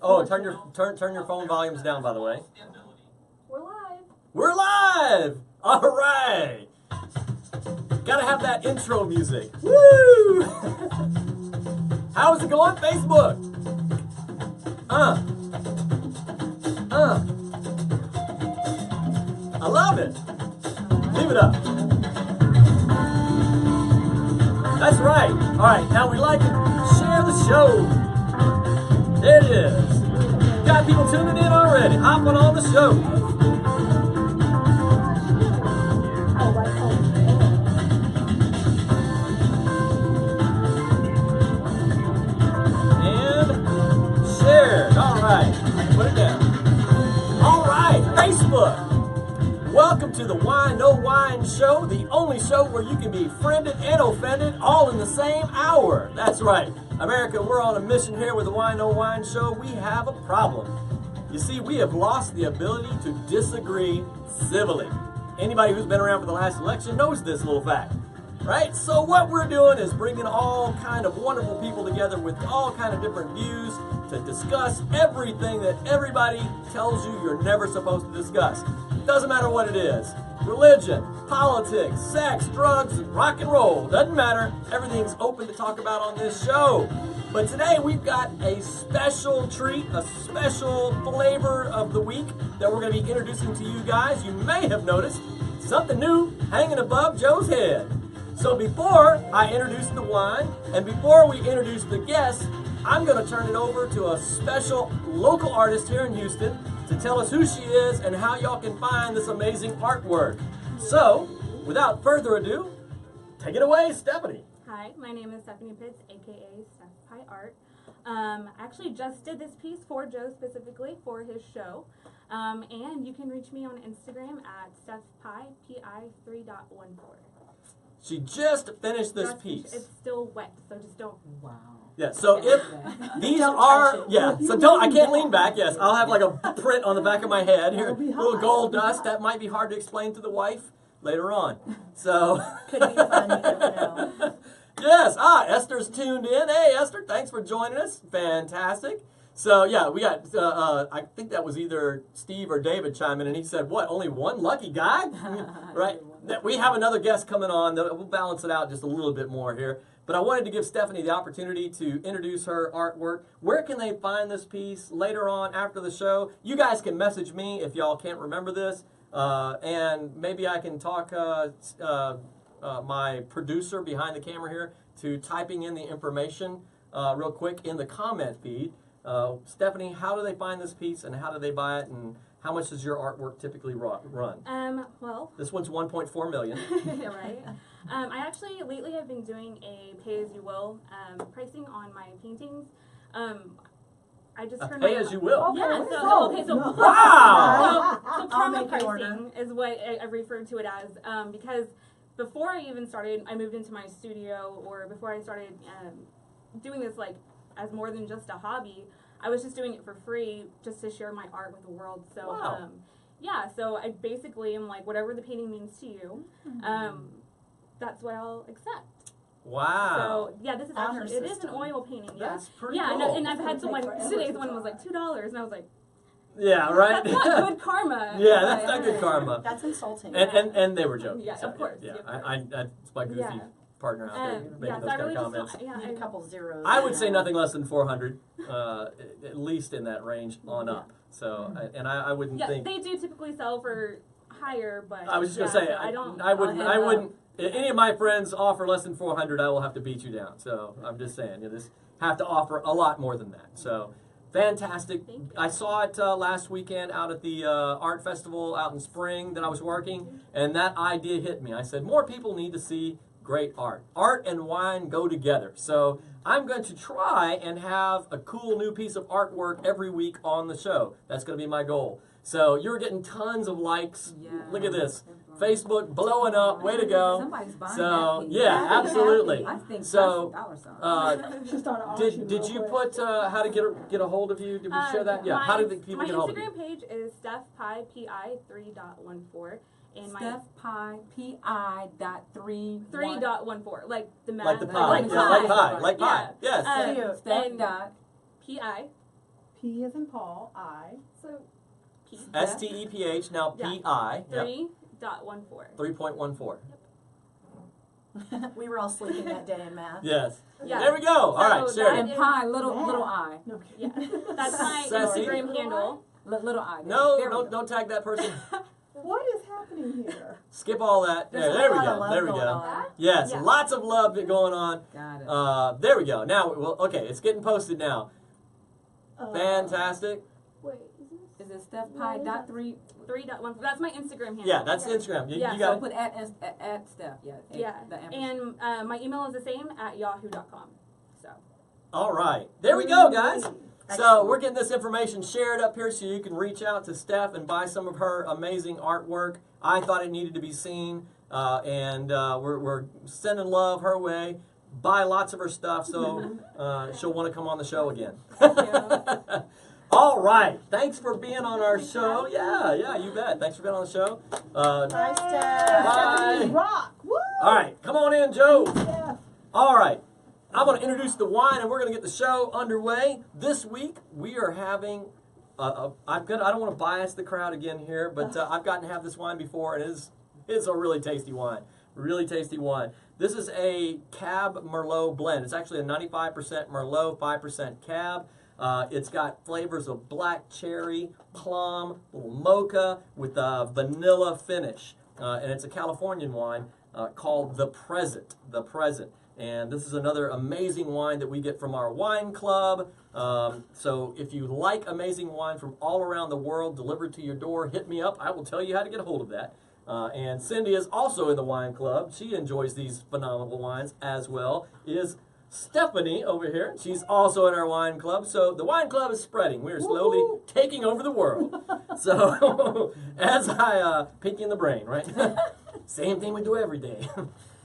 Oh, turn your phone volumes down, by the way. We're live. We're live! All right! Gotta have that intro music. Woo! How's it going, Facebook? I love it. Leave it up. That's right. All right, now we'd like to share the show. There it is. Got people tuning in already. Hopping on the show. And shared. All right. Put it down. All right. Facebook. Welcome to the Whine No Whine Show, the only show where you can be friended and offended all in the same hour. That's right. America, we're on a mission here with the Whine No Whine Show. We have a problem. You see, we have lost the ability to disagree civilly. Anybody who's been around for the last election knows this little fact, right? So what we're doing is bringing all kind of wonderful people together with all kind of different views to discuss everything that everybody tells you you're never supposed to discuss. Doesn't matter what it is. Religion, politics, sex, drugs, rock and roll. Doesn't matter. Everything's open to talk about on this show. But today we've got a special treat, a special flavor of the week that we're going to be introducing to you guys. You may have noticed something new hanging above Joe's head. So before I introduce the wine and before we introduce the guests, I'm going to turn it over to a special local artist here in Houston to tell us who she is and how y'all can find this amazing artwork. So, without further ado, take it away, Stephanie. Hi, my name is Stephanie Pitts, aka Steph Pie Art. I actually just did this piece for Joe specifically for his show. And you can reach me on Instagram at StephPie, Pi3.14. She just finished this piece. It's still wet, so just don't. Wow. Yeah, so if these are, so don't, I can't lean back, yes, I'll have like a print on the back of my head here, little gold dust, that might be hard to explain to the wife later on, so. Could be fun, you never know. Yes, Esther's tuned in. Hey Esther, thanks for joining us, fantastic. So yeah, we got, I think that was either Steve or David chiming in, and he said, what, only one lucky guy? Right, we have another guest coming on, we'll balance it out just a little bit more here. But I wanted to give Stephanie the opportunity to introduce her artwork. Where can they find this piece later on after the show? You guys can message me if y'all can't remember this. And maybe I can talk my producer behind the camera here to typing in the information real quick in the comment feed. Stephanie, how do they find this piece and how do they buy it? And how much does your artwork typically run? Well, this one's 1.4 million. Right. I actually lately have been doing a pay-as-you-will pricing on my paintings. I just turned pay-as-you-will. Yeah. So wow. So karma pricing is what I refer to it as because before I even started, I moved into my studio, or before I started doing this like as more than just a hobby. I was just doing it for free, just to share my art with the world. So, wow. Yeah. So I basically am like, whatever the painting means to you, that's what I'll accept. Wow. So yeah, this is actually it is an oil painting. Yeah. That's pretty cool. Yeah, and I've had someone today's one was like $2, and I was like, yeah, right. That's not good karma. Yeah, that's not good karma. That's insulting. And they were joking. Yeah, so, of course. Yeah, that's my goofy partner out there making those kind of comments. A couple zeros. I would say nothing less than 400, at least in that range on up. So, I wouldn't think. They do typically sell for higher, but I was just gonna say I wouldn't. If any of my friends offer less than 400, I will have to beat you down. So I'm just saying, you just have to offer a lot more than that. So fantastic. I saw it last weekend out at the art festival out in Spring that I was working, and that idea hit me. I said, more people need to see great art. Art and wine go together. So I'm going to try and have a cool new piece of artwork every week on the show. That's going to be my goal. So you're getting tons of likes. Yeah. Look at this. Facebook blowing up. Way to go. Somebody's buying so that yeah, absolutely. I think so $1,000. did you put how to get a hold of you? Did we share that? Yeah. How did the people get a hold of you? My Instagram page is StephPie, Pi3.14. And Steph Pie, Pi.3.14. Like the math. Like the pie. Like pie. Yes. Steph dot P-I. P as in Paul, I. So, P. STEPH, now Yeah. PI. Yep. 3.14. 3.14. We were all sleeping that day in math. Yes. Yeah. There we go. All right, So Sherry. that And pi, little I. No, Yeah, that's my Sassy. Instagram handle. Little I. No, There we go. don't tag that person. what is happening here? Skip all that. There's There a we lot go. of love There we going go. on. Yes, Yeah. lots of love going on. Got it. There we go. Now, well, okay, it's getting posted now. Fantastic. Wait, Is it Steph Pi dot 3? 3.14. That's my Instagram handle. Yeah, that's Instagram. You, Yeah, you So got it. put at Steph. Yeah. Yeah, The ampersand. and my email is the same at yahoo.com. So, All right. There we go, guys. So Excellent. we're getting this information shared up here so you can reach out to Steph and buy some of her amazing artwork. I thought it needed to be seen, and we're sending love her way. Buy lots of her stuff so she'll want to come on the show again. All right. Thanks for being on our show. Yeah, you bet. Thanks for being on the show. Bye, Steph. Bye. Stephanie Rock. Woo! All right. Come on in, Joe. Steph. All right. I'm going to introduce the wine, and we're going to get the show underway. This week, we are having, I don't want to bias the crowd again here, but I've gotten to have this wine before, and it's a really tasty wine. Really tasty wine. This is a Cab Merlot blend. It's actually a 95% Merlot, 5% Cab. It's got flavors of black cherry, plum, little mocha with a vanilla finish. And it's a Californian wine called The Present. The Present. And this is another amazing wine that we get from our wine club. So if you like amazing wine from all around the world delivered to your door, hit me up. I will tell you how to get a hold of that. And Cindy is also in the wine club. She enjoys these phenomenal wines as well. Is Stephanie over here. She's also in our wine club. So the wine club is spreading. We're slowly taking over the world. So as I pinky in the brain, right? Same thing we do every day.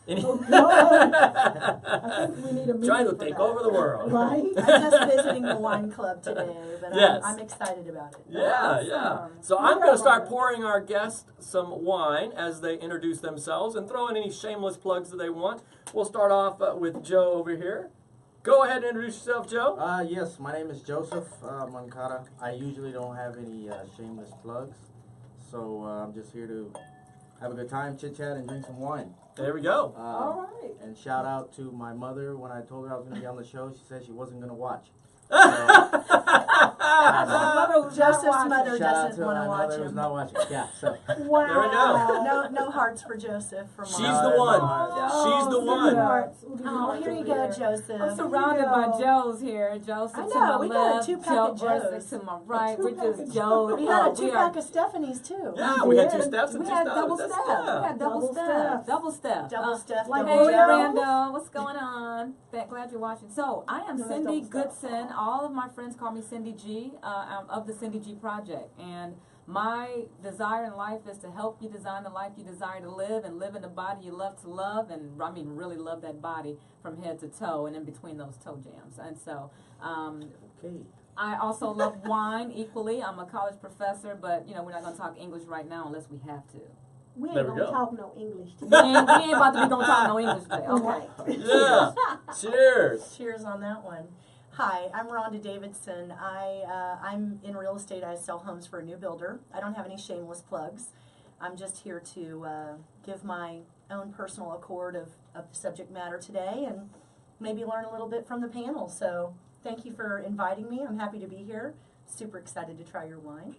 Oh, God. I think we need a Trying to meeting for take that. over the world. Right? I'm just visiting the wine club today, but Yes. I'm excited about it. Yeah, yeah. So I'm going to start pouring our guests some wine as they introduce themselves and throw in any shameless plugs that they want. We'll start off with Joe over here. Go ahead and introduce yourself, Joe. Yes, my name is Joseph Moncada. I usually don't have any shameless plugs, so I'm just here to have a good time, chit-chat, and drink some wine. There we go. All right. And shout out to my mother. When I told her I was going to be on the show, she said she wasn't going to watch. Joseph's mother Shout out doesn't to want my to watch mother who's him. not watching. Yeah, so. Wow. There we go. No hearts for Joseph from She's Mom. the one. Oh, She's the one. Oh, here you go, Joseph. I'm surrounded by Joes here. Joseph I to know, my we got a left, two-pack Joe of Joes. Versus to my right. We're two-pack just of Joe. We had a we two-pack are. of Stephanie's too. Yeah, we had two did. steps and We two had steps. double That's- step. yeah. We had double Double step. step. Double step. Double step, like double Hey, Joe. Randall, what's going on? Glad you're watching. So, I am No, that's Cindy double step. Goodson. All of my friends call me Cindy G. I'm of the Cindy G Project. And my desire in life is to help you design the life you desire to live and live in the body you love to love. And I mean, really love that body from head to toe and in between those toe jams. And so, Okay. I also love wine equally. I'm a college professor, but, you know, we're not going to talk English right now unless we have to. We ain't There we gonna go. talk no English We today. ain't about to be going to talk no English today. Okay. Yeah. Cheers. Cheers on that one. Hi, I'm Rhonda Davidson. I'm in real estate. I sell homes for a new builder. I don't have any shameless plugs. I'm just here to give my own personal accord of the subject matter today and maybe learn a little bit from the panel. So thank you for inviting me. I'm happy to be here. Super excited to try your wine.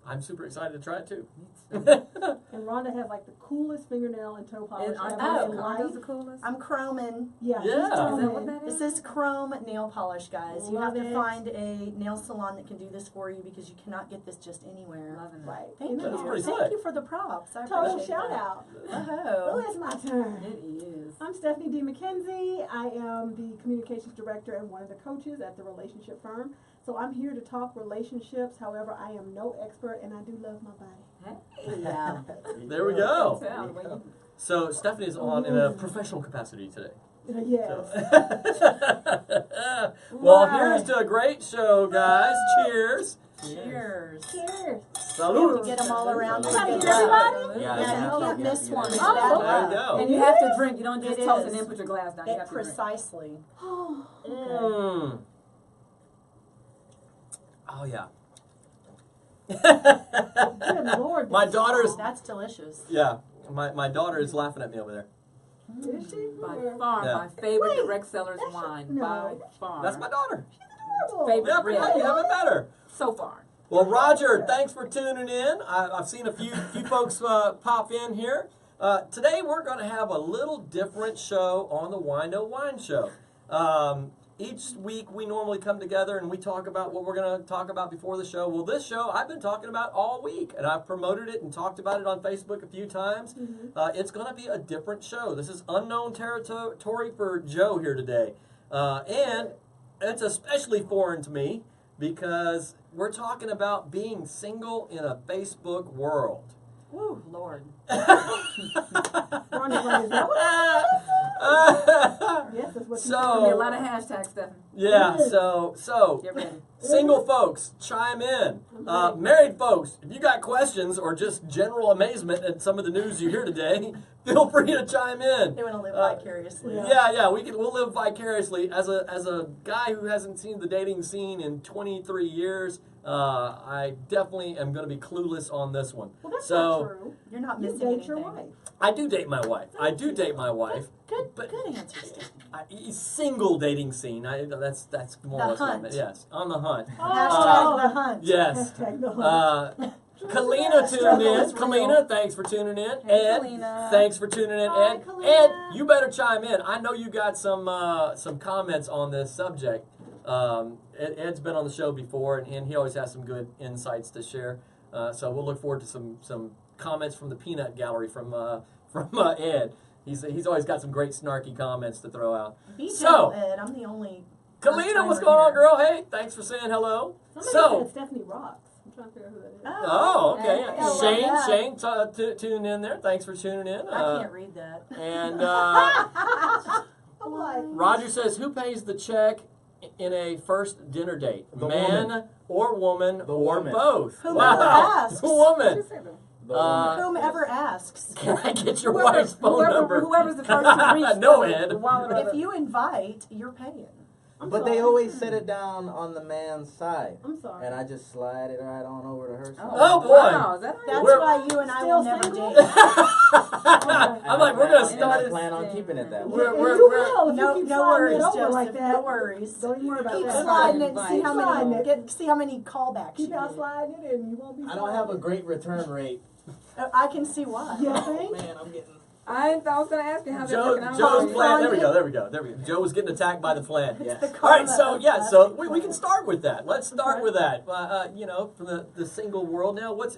I'm super excited to try it too. And Rhonda has like the coolest fingernail and toe polish Aren't ever those in condos life. the coolest? I'm chroming. Yeah. Yeah. she's Is Is doing that what it. that is? This is chrome nail polish, guys. You have Love to it. find a nail salon that can do this for you because you cannot get this just anywhere. Loving it. Right. Thank That's you. pretty Thank slick. you for the props. I Total appreciate shout that. out. Oh. Well, it's my turn. It is. I'm Stephanie D. McKenzie. I am the communications director and one of the coaches at the relationship firm. So I'm here to talk relationships. However, I am no expert and I do love my body. Hey. Yeah. There we go. Tell the way you- So Stephanie's on in a professional capacity today. Yes. So. Well, here's to a great show, guys. Cheers. Cheers. Cheers. Salud. Get them all around. Gotta for get good luck. everybody? Yeah, Yeah, you can't miss one. It's Oh, bad There you luck. go. And you have to drink. You don't just It toast is. and then put your glass down. You have to drink. Precisely. Oh, Mm. Oh yeah. Good Lord. My daughter's That's delicious. yeah. My daughter is laughing at me over there. Is she? By Or- far, Yeah. my favorite Wait, direct seller's that's wine. no. By far. That's my daughter. Horrible. Favorite. Yeah, Really? you haven't met her. So far. Well, Roger, thanks for tuning in. I've seen a few folks pop in here. Today we're going to have a little different show on the Whine Wine Show. Each week we normally come together and we talk about what we're going to talk about before the show. Well, this show I've been talking about all week, and I've promoted it and talked about it on Facebook a few times. It's going to be a different show. This is unknown territory for Joe here today. And it's especially foreign to me because we're talking about being single in a Facebook world. Woo, Lord. Ronnie, is that what? Yes, that's what you There'll be a So lot of hashtags, Stephanie. yeah, so Get ready. single folks, chime in. Married folks, if you got questions or just general amazement at some of the news you hear today, feel free to chime in. They want to live vicariously. Yeah, we'll live vicariously. As a guy who hasn't seen the dating scene in 23 years, I definitely am going to be clueless on this one. Well, that's So not true. You're not You missing date anything. your wife. I do date my wife. I do date my wife. Good, But- good answer, Steve. Single dating scene. That's more The or less what I hunt. meant. Yes, on the hunt. Hashtag the hunt. Yes. Hashtag the hunt. Kalina tuned Struggle in. is real. Kalina, thanks for tuning in. Hey, Ed, Kalina. thanks for tuning in. Hi, Ed, Kalina. Ed, you better chime in. I know you got some comments on this subject. Ed's been on the show before, and he always has some good insights to share. So we'll look forward to some comments from the peanut gallery from Ed. He's always got some great snarky comments to throw out. Be So- gentle, Ed. I'm the only. Kalina, what's first-timer going on, here. girl? Hey, thanks for saying hello. Somebody So, said Stephanie rocks. I'm trying to figure out who that is. oh, okay. I love Shane, that. tune in there. Thanks for tuning in. I can't read that. And I'm like, Roger says, who pays the check in a first dinner date? The Man woman. or woman The or woman. both? Whomever Wow. asks. The woman. The Whomever asks. Can I get your wife's phone number? Whoever's the first to reach No, the Ed. wallet of If the- you invite, you're paying. I'm But sorry. they always set it down on the man's side. I'm sorry. And I just slide it right on over to her side. Oh, boy. Wow, is that how That's We're- why you and I will Still never single? date. I'm like, we're gonna And start I this. plan on keeping it that way. We're- And we're- you we're- will if No, you keep no sliding worries, it over Joseph. like that. No worries. Don't even worry about Keep that. sliding it and see Keep how sliding many it. see how many callbacks you Keep out get. sliding it and you won't be I don't have a sliding. great return rate. I can see why. You think? Man, I'm getting. I was going to ask you how that's Joe's working out. plan. Fun. There we go. Joe was getting attacked by the flan. It's Yes. the All right, karma so of yeah, so plastic we can plans. start with that. Let's start Okay. with that. From the single world now. What is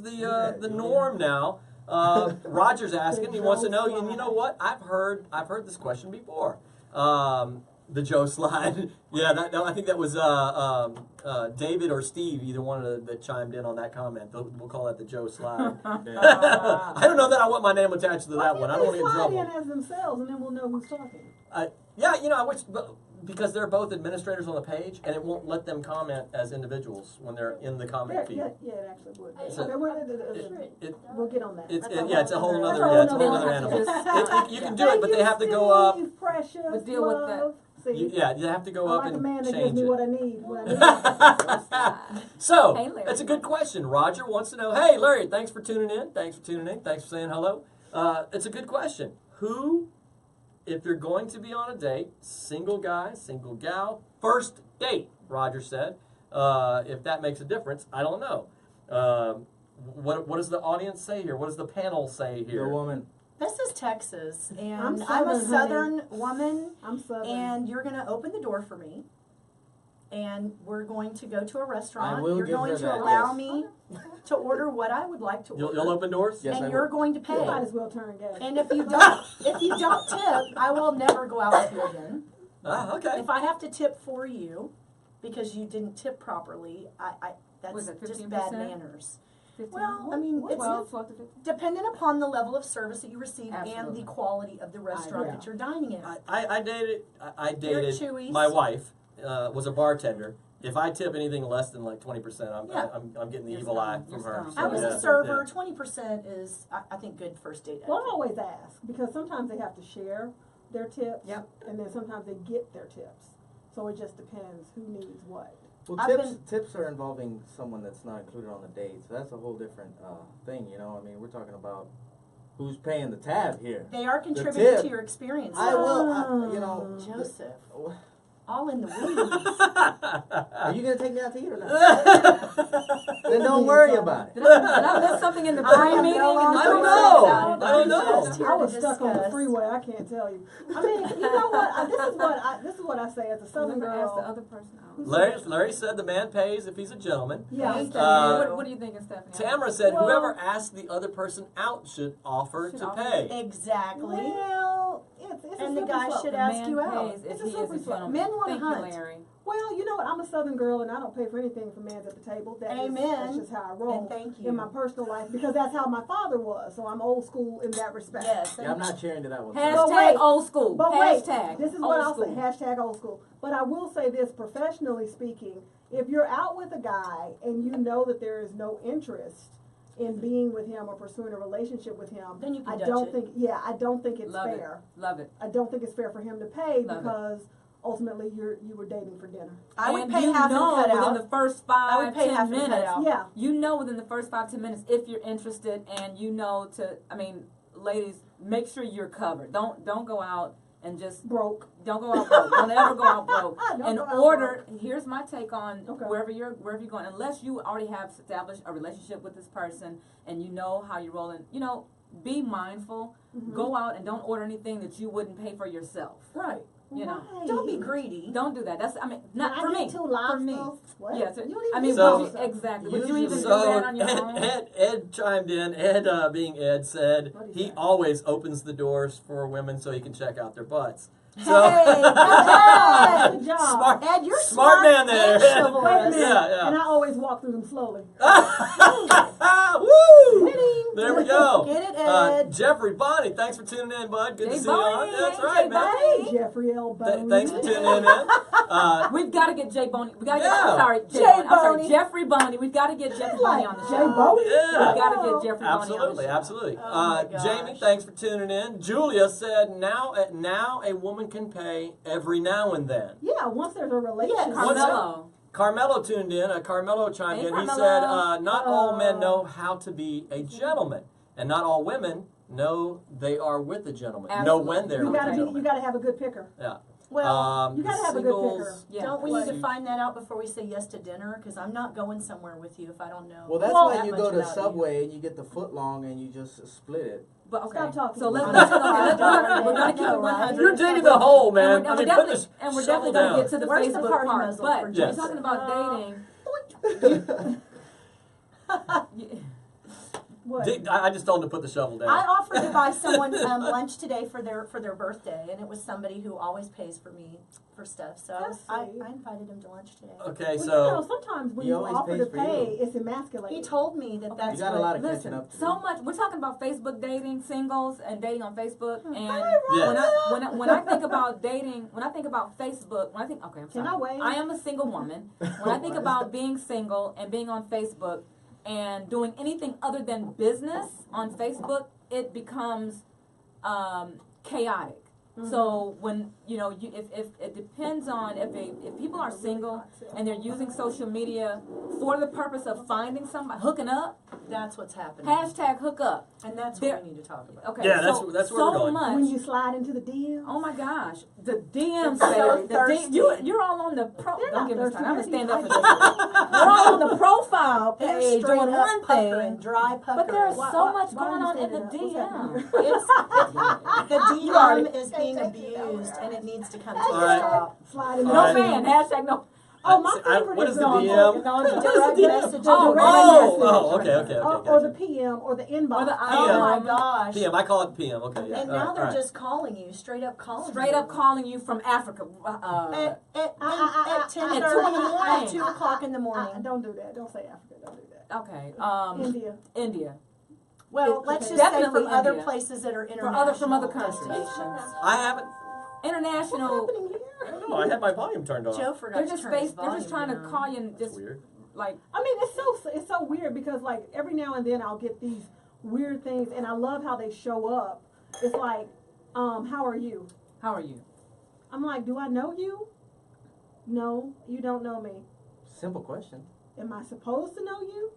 the Yeah. norm now? Roger's asking. He wants to know. And you know what? I've heard this question before. The Joe slide. Yeah, I think that was David or Steve. Either one of that chimed in on that comment. We'll call that the Joe slide. I don't know that I want my name attached to that one. I don't want to get in slide trouble. in as themselves and then we'll know who's talking. Yeah, I wish, because they're both administrators on the page, and it won't let them comment as individuals when they're in the comment feed. Yeah, it actually would. So- Okay, we'll get on that. It's That's yeah, it's a whole That's other a yeah, it's a whole whole other nother animal. animal. You can do it, but they have to go up. Steve, precious, But deal with that. love. See, Yeah, you have to go I'm up like a and man that gives change me it. what I need. When I need. So Hey, Larry. that's a good question. Roger wants to know. Hey, Larry, thanks for tuning in. Thanks for saying hello. It's a good question. Who, if you're going to be on a date, single guy, single gal, first date? Roger said. If that makes a difference, I don't know. What does the audience say here? What does the panel say The here? woman. This is Texas, and I'm I'm a Southern, Southern woman, I'm southern. and you're going to open the door for me, and we're going to go to a restaurant. I will You're give going her to that, allow yes. me to order what I would like to order, You'll open doors? Yes, I and you're will. going to you pay. might as well turn gay. And if you don't tip, I will never go out with you again. Okay. If I have to tip for you because you didn't tip properly, that's Was it just 15%? bad manners. 15? Well, I mean, it's 12 to 15? dependent upon the level of service that you receive and Absolutely. the quality of the restaurant agree. that you're dining at. I dated Chewy's. my wife was a bartender. If I tip anything less than like 20%, Yeah. I'm getting the You're evil eye stoned. from You're her. stoned. So, I was yeah, a server. yeah. 20% is, I think, good first date. Well, I etiquette. always ask because sometimes they have to share their tips. Yep. And then sometimes they get their tips. So it just depends who needs what. Well, I've tips are involving someone that's not included on the date, so that's a whole different thing, you know. I mean, we're talking about who's paying the tab here. They are contributing tip. to your experience. I will, you know, Joseph, all in the weeds. Are you gonna take me out to eat or not? Then don't worry about it. Did I miss something in the pre-meeting? I don't know. I don't know. Just here I to was stuck on the discuss. freeway. I can't tell you. I mean, you know what? This is what I say as a Southern Never asked the girl. other person out. Larry said the man pays if he's a gentleman. Yeah. Thank Uh, you. What do you think, Stephanie? Tamara said Well- whoever asked the other person out should offer Should to offer. pay. Exactly. Well, it's a And the slippery guy slope. should The ask man you out. pays if It's a he is slippery a slope. gentleman. Men wanna Thank hunt. you, Larry. Well, you know what? I'm a Southern girl, and I don't pay for anything for men's at the table. That's Amen. just how I roll And thank you. in my personal life because that's how my father was. So I'm old school in that respect. Yes. Yeah, I'm not cheering to that one. But Hashtag wait. old school. But wait, Hashtag this is old what I'll school. say. Hashtag old school. But I will say this, professionally speaking, if you're out with a guy and you know that there is no interest in being with him or pursuing a relationship with him, Then you can I Dutch don't it. think, I don't think it's Love it. fair. Love it. I don't think it's fair for him to pay Love it. because ultimately you were dating for dinner. I would And pay you half know and cut within out. the first I would 5, pay 10 half and cut minutes. out. Yeah. You know within the first 5, 10 minutes if you're interested, and you know ladies, make sure you're covered. Don't go out and just Broke. don't go out broke. Don't ever go out broke. Don't In go out order, here's my take on Okay. wherever you're going. Unless you already have established a relationship with this person and you know how you're rolling, be mindful. Mhm. Go out and don't order anything that you wouldn't pay for yourself. Right. You know. Right. Don't be greedy. Don't do that. That's not Can for I me. get 2 For me. lobsters? What? Yeah, so, You don't even I mean, do So- would you, that. exactly. Would you even do So that on your own? Ed chimed in. Ed, being Ed, said What is he that? always opens the doors for women so he can check out their butts. So Hey, Good job. smart, Ed, you're smart smart man there. and Wait a chivalrous. minute. Yeah. And I always walk through them slowly. Woo! Winning. There we go. Get it, Ed. Jeffrey Bonnie, thanks for tuning in, bud. Good Jay to see you on. Bonnie, That's hey, right, Jay man. Bonnie. Hey, Jeffrey L. Boney. Thanks for tuning in, man. We've got to get Jay Boney. We got to Yeah. get. I'm sorry, Jay Jay Boney. I'm sorry, Boney. Jeffrey Boney. We've got to get Jeffrey Boney on the Jay show. Boney? Yeah. We've got to get Jeffrey Boney on the Absolutely, show. absolutely. Oh my Jamie, gosh. thanks for tuning in. Julia said, now a woman can pay every now and then. Yeah, once there's a relationship. What's that? Carmelo. Carmelo tuned in. Carmelo chimed Hey, in. He Carmelo. said, not all men know how to be a gentleman, and not all women know they are with a gentleman. Know when they're You with a gotta gentleman. have a good picker. Yeah. Well, you gotta have a good picker. singles- Yeah. don't we need to Like- find that out before we say yes to dinner? Because I'm not going somewhere with you if I don't know. Well, that's Well, why that you much go to about you. Subway and you get the foot long and you just split it. But okay. Stop talking. So let's I'm we're sorry. gonna keep it 100. You're digging the hole, man. And I we're mean, put definitely, this and we're shovel definitely going down. to get to the Where's the Facebook party part. muzzle But for we're Yes. talking about dating. What? I just told him to put the shovel down. I offered to buy someone lunch today for their birthday, and it was somebody who always pays for me for stuff. So I That's sweet. invited him to lunch today. Okay, Well, so sometimes when He you always offer pays to for pay, you. it's emasculating. He told me that Okay. that's You got a what- lot of catching Listen, up to. so much. We're talking about Facebook dating, singles, and dating on Facebook. And Yeah. when I think about dating, when I think about Facebook, I'm Can sorry. I wait? I am a single woman. When I think about being single and being on Facebook and doing anything other than business on Facebook, it becomes chaotic. So when if it depends on if people are single and they're using social media for the purpose of finding somebody, hooking up, That's what's happening. hashtag hook up. And that's There- what we need to talk about. Okay, Yeah, so, that's where so we're going. much. when you slide into the DM. Oh my gosh, the DMs, It's so baby. thirsty. You're all on the pro. They're Don't not give me thirsty, started. I'm gonna they're stand up for dehydrated. this. You're all on the profile They're page straight doing up one puckering, thing, dry puckering. but there's Why- so why- much why are going you on in standing the up? What's DM. It's the already- DM is being abused, and it needs to come to All a right. stop. Slide in All No right. man. Hashtag no. Oh, my I- favorite what is is the the DM? Direct message. Oh, direct Oh, message. okay. Or the PM or the inbox. Or the Oh my PM. gosh. PM. I call it PM. Okay, yeah. And all now right, they're all right. just calling you, straight up calling Straight you. up calling you from Africa. At At 10:30, 2 in the morning. at 2 o'clock in the I, morning. don't do that. Don't say Africa. Don't do that. Okay. India. India. Well, It- let's just definitely say from other India. places that are other- international from other countries. destinations. I haven't. International. What's happening here? I don't know. I had my volume turned off. Joe forgot They're to just turn his they're just trying volume to down. call you and That's just weird. like. I mean, it's so weird because like every now and then I'll get these weird things, and I love how they show up. It's like, how are you? How are you? I'm like, do I know you? No, you don't know me. Simple question. Am I supposed to know you?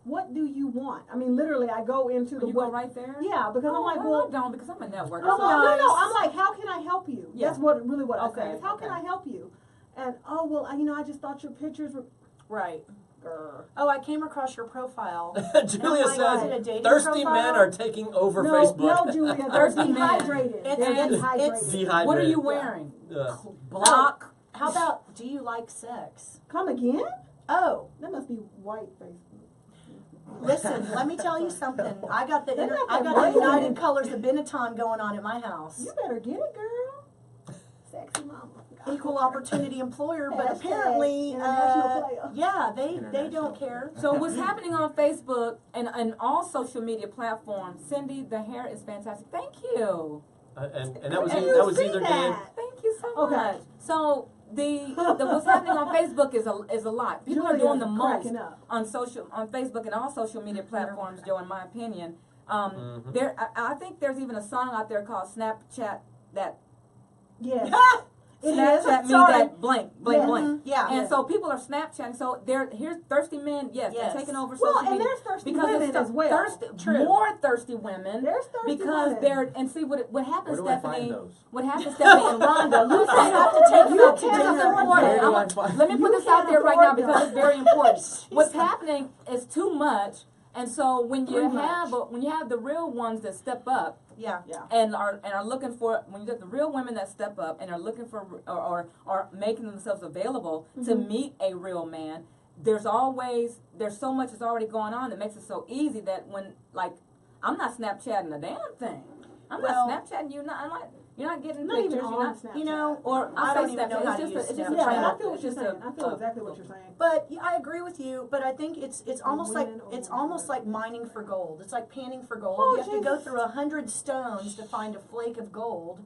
What do you want? I mean, literally, I go into the You go right there? Yeah, because I'm like, well, I don't, because I'm a networker. no, so no. I'm like, how can I help you? Yeah. That's what I Okay, say. Is how can I help you? And I just thought your pictures were. Right. Grr. Oh, I came across your profile. Julia Oh my God, is it a says dating thirsty profile? men are taking over No, Facebook. no, Julia, they're Thirsty man. dehydrated. It's- They're it's- dehydrated. Dehydrated. What are you wearing? Uh, Block. How about, do you like sex? Come again? Oh, That must be white Facebook. listen, let me tell you something. I got the They got I that got white the United one. Colors of Benetton going on at my house. You better get it, girl. Sexy mama. Equal opportunity employer, but Hashtag apparently, international player. yeah, they International. don't care. So what's happening on Facebook and all social media platforms? Cindy, the hair is fantastic. Thank you. and that was And that you was see either that. Dan. Thank you so Okay. much. So the what's happening on Facebook is a lot. People are doing the most cracking up. on Facebook and all social media platforms, Joe, in my opinion. Mhm. I think there's even a song out there called Snapchat that Yes. It is. Snapchat me Sorry. that blank, blank, Yeah. blank. Yeah. And so people are Snapchatting. So here's thirsty men. Yes, Yes. they're taking over Well, social and media there's thirsty because women it's as well. True. more thirsty women. There's thirsty Because women. they're and see what Where happens, do I Stephanie. find those? What happens, Stephanie and Rhonda? You have to take them out to can't dinner. afford Important. Where do it. I find? Let me put You this out can't there right now afford because them. it's very important. What's happening is too much, and so when you Pretty have the real ones that step up Yeah. Yeah. and are looking for, when you get the real women that step up and are looking for or making themselves available to meet a real man, there's so much that's already going on that makes it so easy that when, like, I'm not Snapchatting a damn thing. I'm Well- not Snapchatting you. You're not getting Not pictures. even You're on not. Snapchat. You know, Or I I don't say even know Snapchat. how to It's use just a Yeah, Snapchat. I framework. feel what It's you're just saying. I feel exactly what you're saying. But yeah, I agree with you. But I think it's almost like women it's or almost men. like mining for gold. It's like panning for gold. Oh, You have to go Jesus. through 100 stones to find a flake of gold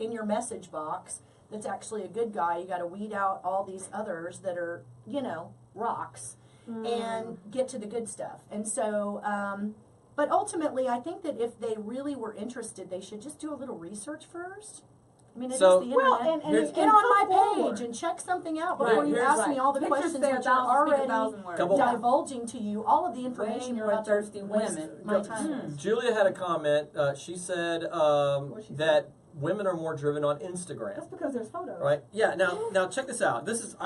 in your message box. That's actually a good guy. You got to weed out all these others that are, rocks, and get to the good stuff. And so, but ultimately, I think that if they really were interested, they should just do a little research first. I mean, it is So- the Well, internet. and Here's- Get on come my forward. page and check something out Right, before you here's- ask me all the Pictures questions say which 1,000 are speak already 1,000 words. Couple- divulging to you all of the Way information you're more about thirsty to waste women. my time Mm. with. Julia had a comment. She said she that women are more driven on Instagram. That's because there's photos. Right? Yeah. Now check this out. This is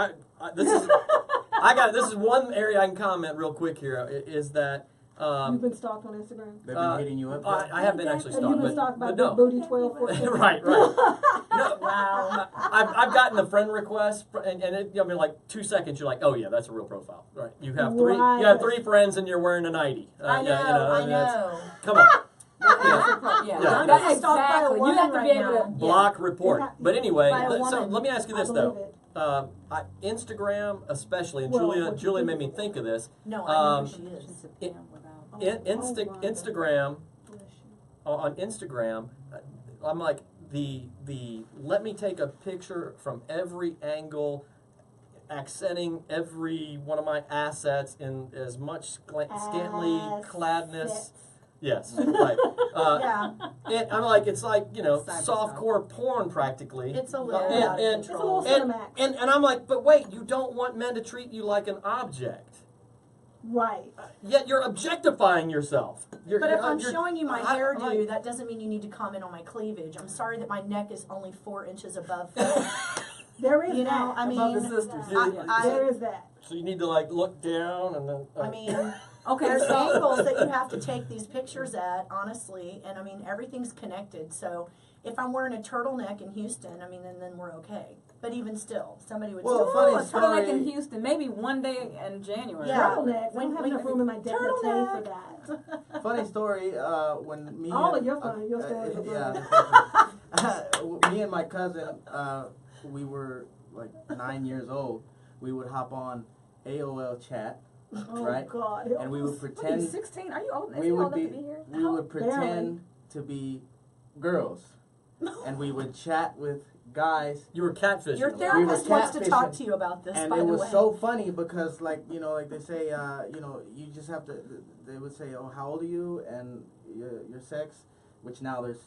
this is one area I can comment real quick here. Is that You've been stalked on Instagram. They've been hitting you up. I have been actually Have you stalked, been stalked by but Big no. Booty 12, 14? Right. No, Wow. I've gotten the friend request, and it, I mean, like 2 seconds, you're like, oh yeah, that's a real profile, right? You have three, Right. you have 3 friends, and you're wearing a nightie. I know, yeah, I that's- know. Come on, Yeah, Yeah. that's I'm stalked by a exactly. You woman have to be right able now. to block, report. Yeah. But anyway, By a so woman. let me ask you this I though. believe it. Instagram, especially, and Well, Julia what you Julia made think me think of this. No, I know Um, who she is. It- Oh, Instagram, Bless you. on Instagram, I'm like the let me take a picture from every angle, accenting every one of my assets in as much scantily cladness. Assets. Yes, right. Yeah, And I'm like, it's like, Cyber softcore porn practically. it's a little And- out of and- It's a control. little and, Cinemax. and I'm like, but wait, you don't want men to treat you like an object. Right. Yet you're objectifying yourself. But if I'm you're- showing you my I- I'm hairdo, like- that doesn't mean you need to comment on my cleavage. I'm sorry that my neck is only 4 inches above. There is You know, that. I Above the mean, sisters. There is that. So you need to like look down and then. I mean, Okay, there's so angles that you have to take these pictures at, honestly, and I mean, everything's connected. So if I'm wearing a turtleneck in Houston, I mean, then we're okay. But even still, somebody would Well, still. funny a turtleneck in story. Houston, maybe one day in January. Yeah. Turtlenecks. I don't have enough room in my decollete for Turtleneck. that. Funny story. When me All and, of your fun- your stories are yeah. Me and my cousin, we were like 9 years old. We would hop on AOL chat, Oh, right? God. And we would What are you, pretend 16? Are you old? Is we he would old be enough to be here? we would Barely. pretend to be girls, and we would chat with guys. You were catfishing. Your them. therapist wants to talk catfishing. to you about this, And by it the was way. so funny because, like they say, you just have to. They would say, "Oh, how old are you?" and your sex. which now there's,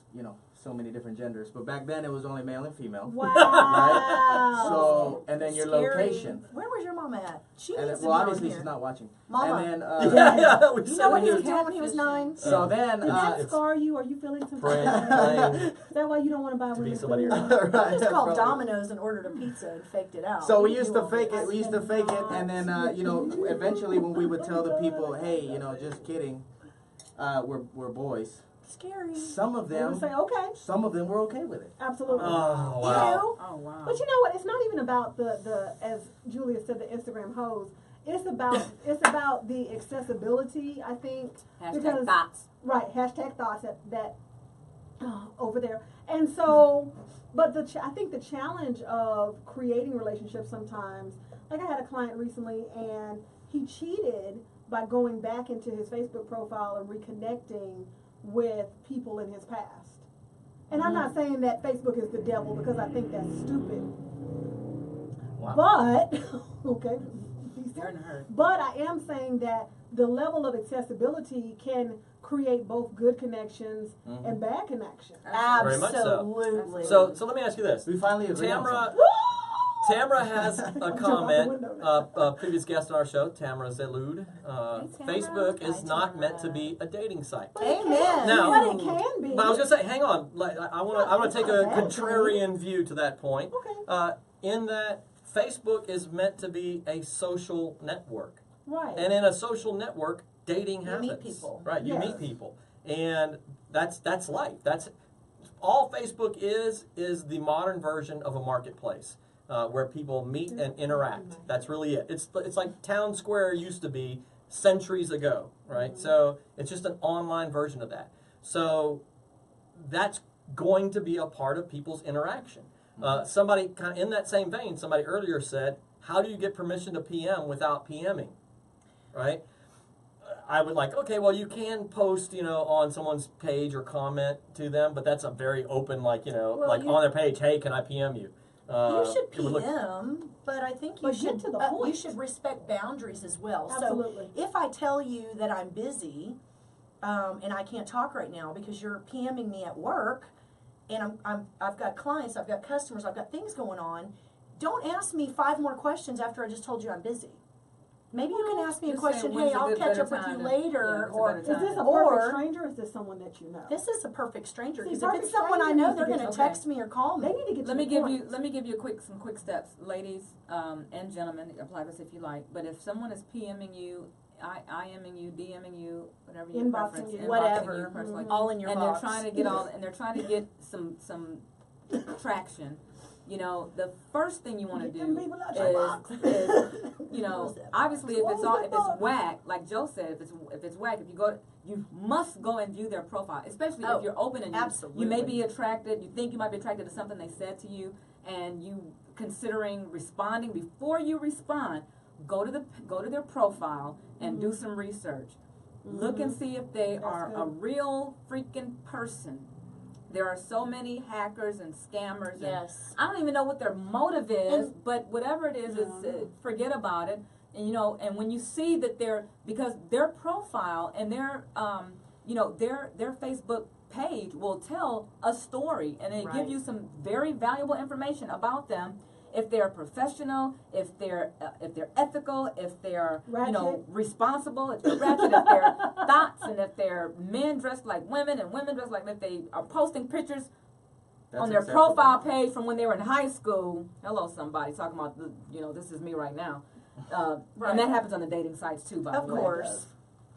so many different genders, but back then it was only male and female. Wow. Right? So, and then your Scary. location. Where was your mama at? She And needs then, to well, be obviously on she's here. not watching. Mama. And then, We You said know what he we was knew. doing when he was 9? so then, Did that it's scar you? Are you feeling some praying, kind of- praying Is that why you don't want to buy to be women's somebody food? else. right, Just called probably. Domino's and ordered a pizza and faked it out. So we You used do to all fake this. it. We used to fake it, and then eventually when we would tell the people, hey, just kidding, we're boys. Scary. Some of They them, would say, okay, some of them were okay with it. absolutely. Oh, wow. Oh wow. But you know what? It's not even about the as Julia said, the Instagram hoes. It's about the accessibility, I think. Hashtag thoughts. Right, hashtag thoughts that over there. And so, but I think the challenge of creating relationships sometimes, like I had a client recently and he cheated by going back into his Facebook profile and reconnecting with people in his past. And I'm not saying that Facebook is the devil because I think that's stupid. Wow. But, okay, You're in a hurry. but I am saying that the level of accessibility can create both good connections and bad connections. Very much so. Absolutely. So let me ask you this. We finally agreed on something. Tamara has a Jump out the comment, window now. previous guest on our show, Tamara Zelud. Tamara. Facebook is Hi, not Tamara. meant to be a dating site. Amen. Now- But it can be. But I was going to say, hang on. Like, I want to take a contrarian view to that point. Okay. In that Facebook is meant to be a social network. Right. And in a social network, dating You happens. meet people. Right, you Yes. meet people. And that's life. That's all Facebook is the modern version of a marketplace. Where people meet and interact. That's really it. It's like town square used to be centuries ago, right? So it's just an online version of that. So that's going to be a part of people's interaction. Somebody kind of in that same vein, somebody earlier said, how do you get permission to PM without PMing, right? I would like, okay, well, you can post, on someone's page or comment to them, but that's a very open, like, Well, on their page, hey, can I PM you? You should it would look- PM, but I think you But get should to the you point. should respect boundaries as well. Absolutely. So if I tell you that I'm busy and I can't talk right now because you're PMing me at work, and I've got clients, I've got customers, I've got things going on, don't ask me 5 more questions after I just told you I'm busy. Maybe you can ask me a Just question, say, when's hey, a I'll good catch better up with you time to- later, yeah, or when's a Is this a perfect or stranger or is this someone that you know? this is a perfect stranger See, because if perfect it's someone I stranger know, needs they're to get going to some- text me or call me. They need to get Let me to the give point. you some quick steps, ladies and gentlemen. Apply this if you like. But if someone is PMing you, IMing you, DMing you, whatever your Inboxing preference, you. inboxing Whatever. you personally, All in your and box. they're trying to get some traction. The first thing you want to Get them do people out your box. is obviously if Close the it's box. whack, like Joe said, if it's whack, you must go and view their profile, especially Oh, if you're open and you may be attracted. You think you might be attracted to something they said to you, and you considering responding. Before you respond, go to their profile and do some research. Look and see if they are a real freaking person. There are so many hackers and scammers. Yes. And I don't even know what their motive is, And- but whatever it is, forget about it. And and when you see that because their profile and their Facebook page will tell a story, and they give you some very valuable information about them. If they're professional, if they're ethical, if they're Ratchet. responsible, if they're ratchet, if they're thoughts, and if they're men dressed like women and women dressed like, if they are posting pictures That's on their acceptable. profile page from when they were in high school. Hello, somebody talking about this is me right now, Right. and that happens on the dating sites too. By Of the way, course.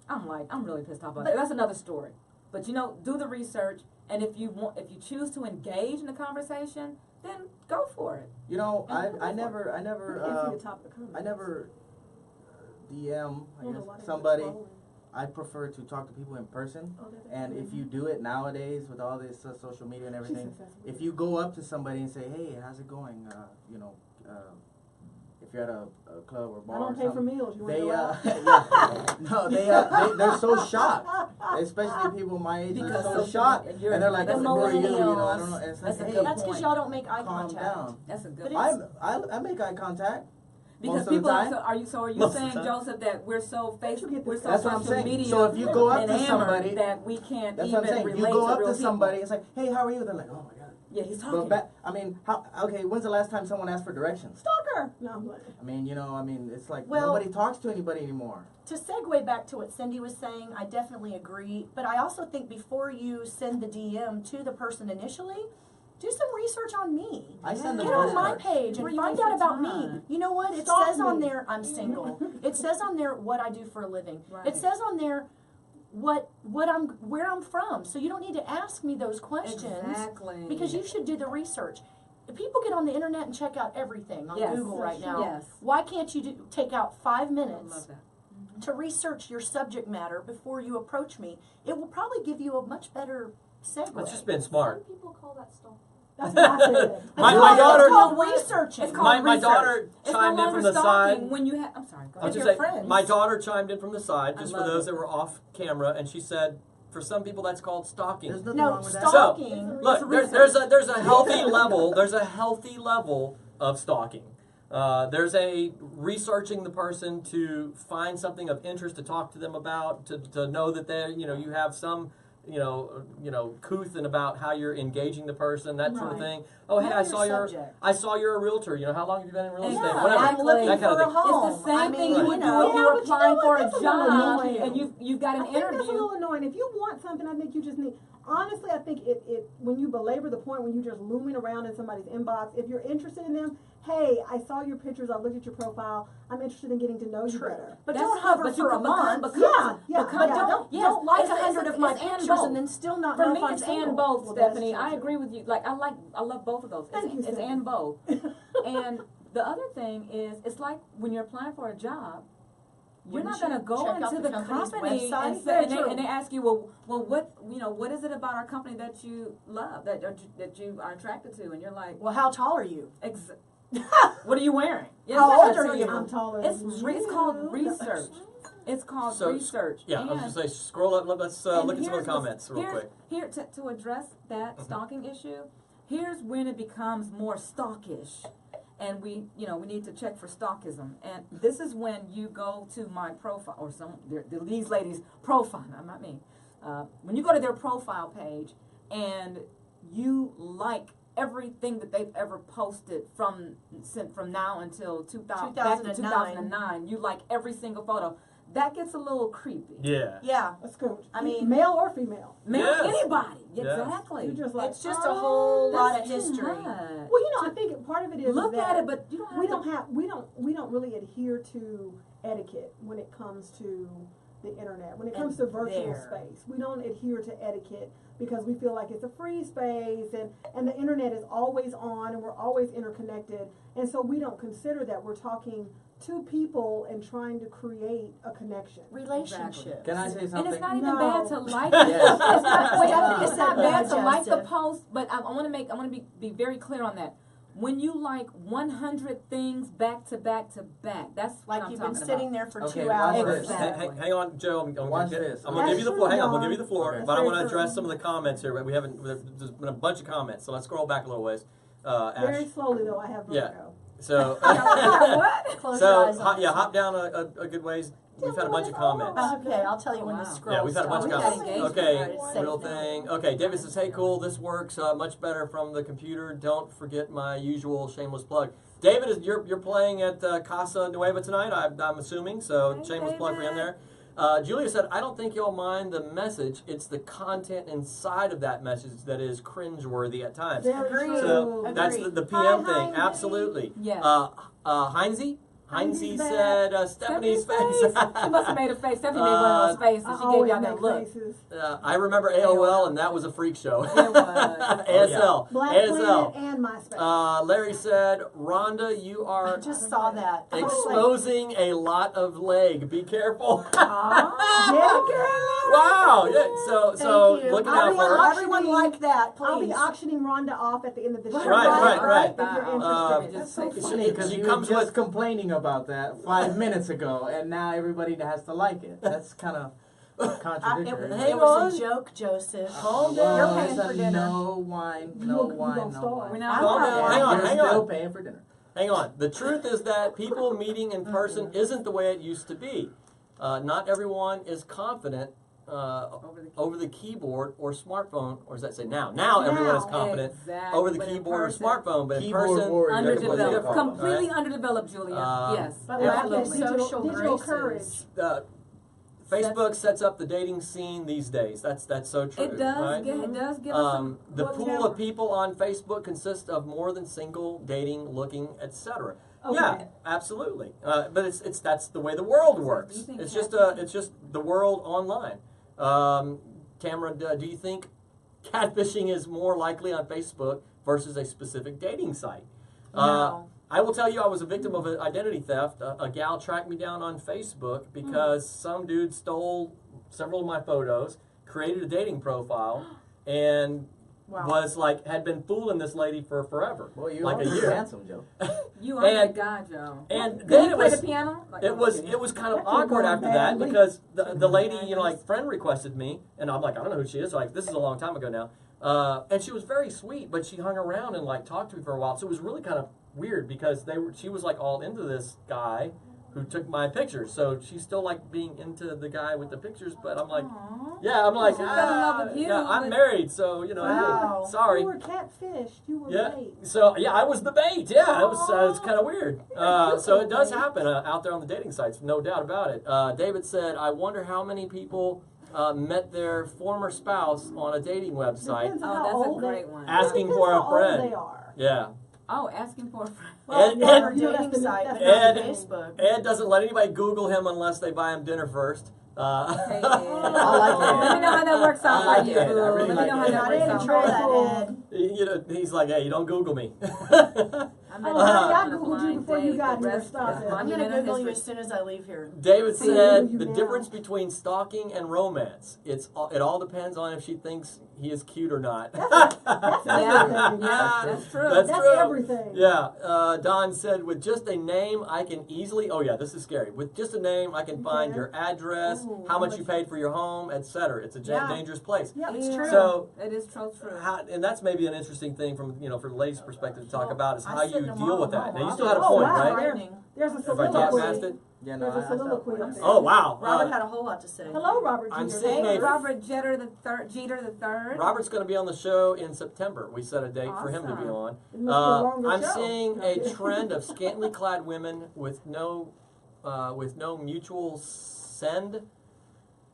I'm really pissed off about But- that. That's another story. But do the research, and if you choose to engage in the conversation, then go for it. I never I can't see the top of the comment. I never DM, I don't know why they somebody. keep scrolling. I prefer to talk to people in person. Oh, that's And good. if you do it nowadays with all this social media and She everything, says that's weird. if you go up to somebody and say, "Hey, how's it going?" If you're at a club or bar I don't or pay for something, meals. You want they to go out? no, they're so shocked. Especially people my age Because are so social shocked, media- and they're like, The "Who are you?" I millennials. don't know. And it's That's like, a "Hey, good That's because y'all don't make eye calm contact. down." That's a good. But I make eye contact. Because most of the people time. are you Most of the saying, time. Joseph, that we're so That's what I'm social saying. media So if you go up to enamored somebody, that we can't that's even what I'm saying. relate You go to up real to somebody, people. it's like, hey, how are you? They're like, oh my god. Yeah, he's But talking. I mean, okay, when's the last time someone asked for directions? Stalker. No, I'm playing. I mean, it's like Well- nobody talks to anybody anymore. To segue back to what Cindy was saying, I definitely agree. But I also think before you send the DM to the person initially, do some research on me. I send them Get on my postcards. page Where and you find waste out your about me. time. You know what? It Stalk says on me. there I'm single. It says on there what I do for a living. Right. It says on there where I'm from. So you don't need to ask me those questions. Exactly. Because you should do the research. People get on the internet and check out everything on Yes. Google right now. Yes. Why can't you take out 5 I minutes love that. to research your subject matter before you approach me? It will probably give you a much better segue. It's just been smart. Some people call that stalking. That's what I said. My It's daughter- called researching. It's called My research. daughter It's no chimed in longer from the stalking side. when you have. I'm sorry. Go I was ahead. With just your saying, friends. my daughter chimed in from the side, I just for love those it. that were off camera, and she said, for some people that's called stalking. There's nothing No, wrong with that. stalking. Look, there's a healthy level. There's a healthy level of stalking. There's a researching the person to find something of interest to talk to them about, to know that they you have some couth about how you're engaging the person, that sort of Right. thing. Oh, hey, Know your subject. I saw you're a realtor. How long have you been in real estate? Yeah, Whatever. I'm looking That kind of for a thing. home. It's the same I thing mean, you you would do know. if you Yeah, were but you know applying what? for a That's a little job annoying. and you've got an I think that's a interview. little annoying. If you want something, I think you just need. Honestly, I think it when you belabor the point when you're just looming around in somebody's inbox. If you're interested in them, hey, I saw your pictures. I looked at your profile. I'm interested in getting to know you better. But That's don't hover but you for a could- month. because- Yeah, But don't Yes, don't like it's- 100 it's- of my it's and pictures both. and then still not For know me, if I'm it's single. and both, Well, that's Stephanie. true, I too. agree with you. Like I love both of those. Thank you, It's Stephanie. and both. And the other thing is, it's like when you're applying for a job, you're Wouldn't not going to you go check out into the the company's company website? and, Very say, true. and they ask you, well, what is it about our company that you love, that you are attracted to? And you're like, Well, how tall are you? what are you wearing? How old so are you? I'm taller It's than it's you. called research. It's called So, research. Yeah, I And- was just say scroll up. Let's and look at some of here's the comments real here's- quick. Here to address that stalking issue, here's when it becomes more stalkish, and we need to check for stalkism. And this is when you go to my profile or these ladies' profile, not me. When you go to their profile page and you like everything that they've ever posted from now until 2009, you like every single photo. That gets a little creepy. Yeah. Yeah. That's cool. I mean- male or female. Yes. Anybody, Yes. exactly. You're just like It's just a whole lot of That's too history. much. Well, I think part of it is Look that at it, but you don't have we to. don't really adhere to etiquette when it comes to the internet. When it comes And to virtual there. space, we don't adhere to etiquette because we feel like it's a free space and the internet is always on and we're always interconnected, and so we don't consider that we're talking to people and trying to create a connection. Relationship. Can I say And something? it's not even No. bad to like Yes. it. It's not, wait, Stephanie it's said not bad that, to like the Joseph. post, but I want to be very clear on that. When you like 100 things back to back to back, that's what Like I'm you've been talking sitting about. there for Okay, 2 watch hours. this. Exactly. Hang on, Joe. I'm Watch gonna this. I'm gonna give you the That's floor. Hang on, true, we'll give you the floor. Okay. But I Very want to true. address some of the comments here. But we haven't. There's been a bunch of comments, so let's scroll back a little ways. Ash. Very slowly though, I have Yeah. vertigo. So. What? Close your eyes on this. hop down a good ways. We've had a bunch of comments. Okay, I'll tell you when Wow. the scroll Yeah, we've had a bunch of stops. comments. Engagement. Okay, Alright, safe real now. thing. Okay, David says, hey, cool, this works much better from the computer. Don't forget my usual shameless plug. David, you're playing at Casa Nueva tonight, I'm assuming, so Hey, shameless plug for him David. there. Julia said, I don't think y'all mind the message. It's the content inside of that message that is cringeworthy at times. Very Agreed. So true. that's Agreed. the PM Hi, thing, Heinze. absolutely. Yes. Heinze? Heinze Heinze's said Stephanie's face. She must have made a face. Stephanie made one of those faces. I She gave always y'all that make look. faces. I remember AOL, and that was a freak show. It was. ASL. Black ASL. Planet and MySpace. Larry said, Rhonda, you I are just saw that. I was like, exposing a lot of leg. Be careful. Yeah, Wow. Yeah. So Thank you. looking out for her. Everyone like that, I'll be please. auctioning Rhonda off at the end of the show. Right. If you're interested. That's That's so so Funny, because She you comes were just with- complaining about that 5 minutes ago, and now everybody has to like it. That's kind of contradictory. It was a joke, Joseph. Calm Well, down. You're paying for dinner. No wine, You no gonna wine, no starve. wine. We're not Calm down. Hang on, You're hang still on. paying for dinner. hang on. The truth is that people meeting in person isn't the way it used to be. Not everyone is confident over the keyboard or smartphone, or does that say now? Now everyone is confident Exactly. over the But in keyboard or person, smartphone, but in Keyboard person, warrior, they're completely Underdeveloped, different. completely Right? underdeveloped, Julia. yes. But Yeah. lack that Absolutely. digital Social courage. graces. Facebook sets up the dating scene these days. That's so true. It does. right? It does give us some. The well, pool of people on Facebook consists of more than single, dating, looking, etc. Okay. Yeah, absolutely. But it's that's the way the world Do you works. think It's just catfishing- it's just the world online. Cameron, do you think catfishing is more likely on Facebook versus a specific dating site? No. I will tell you, I was a victim of an identity theft. A gal tracked me down on Facebook because some dude stole several of my photos, created a dating profile, and Wow. was like had been fooling this lady for forever, Well, you like are a year. handsome, Joe. You are and- that guy, Joe. And Can then you it play was the piano? Like, it I'm was kidding. it was kind of That could've awkward gone after that badly. because the lady, like friend requested me, and I'm like, I don't know who she is. Like, this is a long time ago now. And she was very sweet, but she hung around and like talked to me for a while. So it was really kind of weird because she was like all into this guy who took my pictures. So she's still like being into the guy with the pictures, but I'm like, Aw. yeah, I'm like, She fell in love with you, yeah, I'm but- married, so you know, Wow. hey, sorry. You were catfished. You were Yeah. bait. So yeah, I was the bait. Yeah, it was kind of weird. So it does happen out there on the dating sites, no doubt about it. David said, "I wonder how many people met their former spouse on a dating website, Depends on Oh, how that's old a great they, one. asking depends for how a old friend." they are. Yeah, Oh, asking for a friend. Well, Ed- yeah, Ed- Or you know, dating that's the- site, that's but the not Ed- thing. Facebook. Ed doesn't let anybody Google him unless they buy him dinner first. Hey, Ed. I like Let me know how that works out I for you. like Ed. I really Let me like know how Ed. that Not works in out. control of that, Cool. Ed. You know, he's like, "Hey, you don't Google me." I met Honey, him I on a Googled you blind before you date. got The here. rest Stop is it. I'm going to monumental Google you history. as soon as I leave here. David See, said you the now. difference between stalking and romance. It all depends on if she thinks he is cute or not. That's Yeah, everything. yeah, that's true. That's That's true. everything. Yeah, Don said, with just a name, I can easily. Oh yeah, this is scary. With just a name, I can find Okay. your address, Ooh, how much you paid for your home, etc. It's a Yeah. dangerous place. Yep. It's true. So, It is true. and that's maybe an interesting thing from for the ladies' perspective to talk Well, about is I how sit you in a deal with model that. Now you home. still had a Oh, point, wow. right? Frightening. There's a If I get soliloquy. past it. Yeah, There's a I stopped. soliloquy up there. Oh wow. Robert had a whole lot to say. Hello, Robert I'm Jeter. seeing Hey, a- Robert Jeter the third. Jeter the third. Robert's going to be on the show in September. We set a date for him to be Awesome. on. It must be a longer I'm show. seeing a trend of scantily clad women with no mutual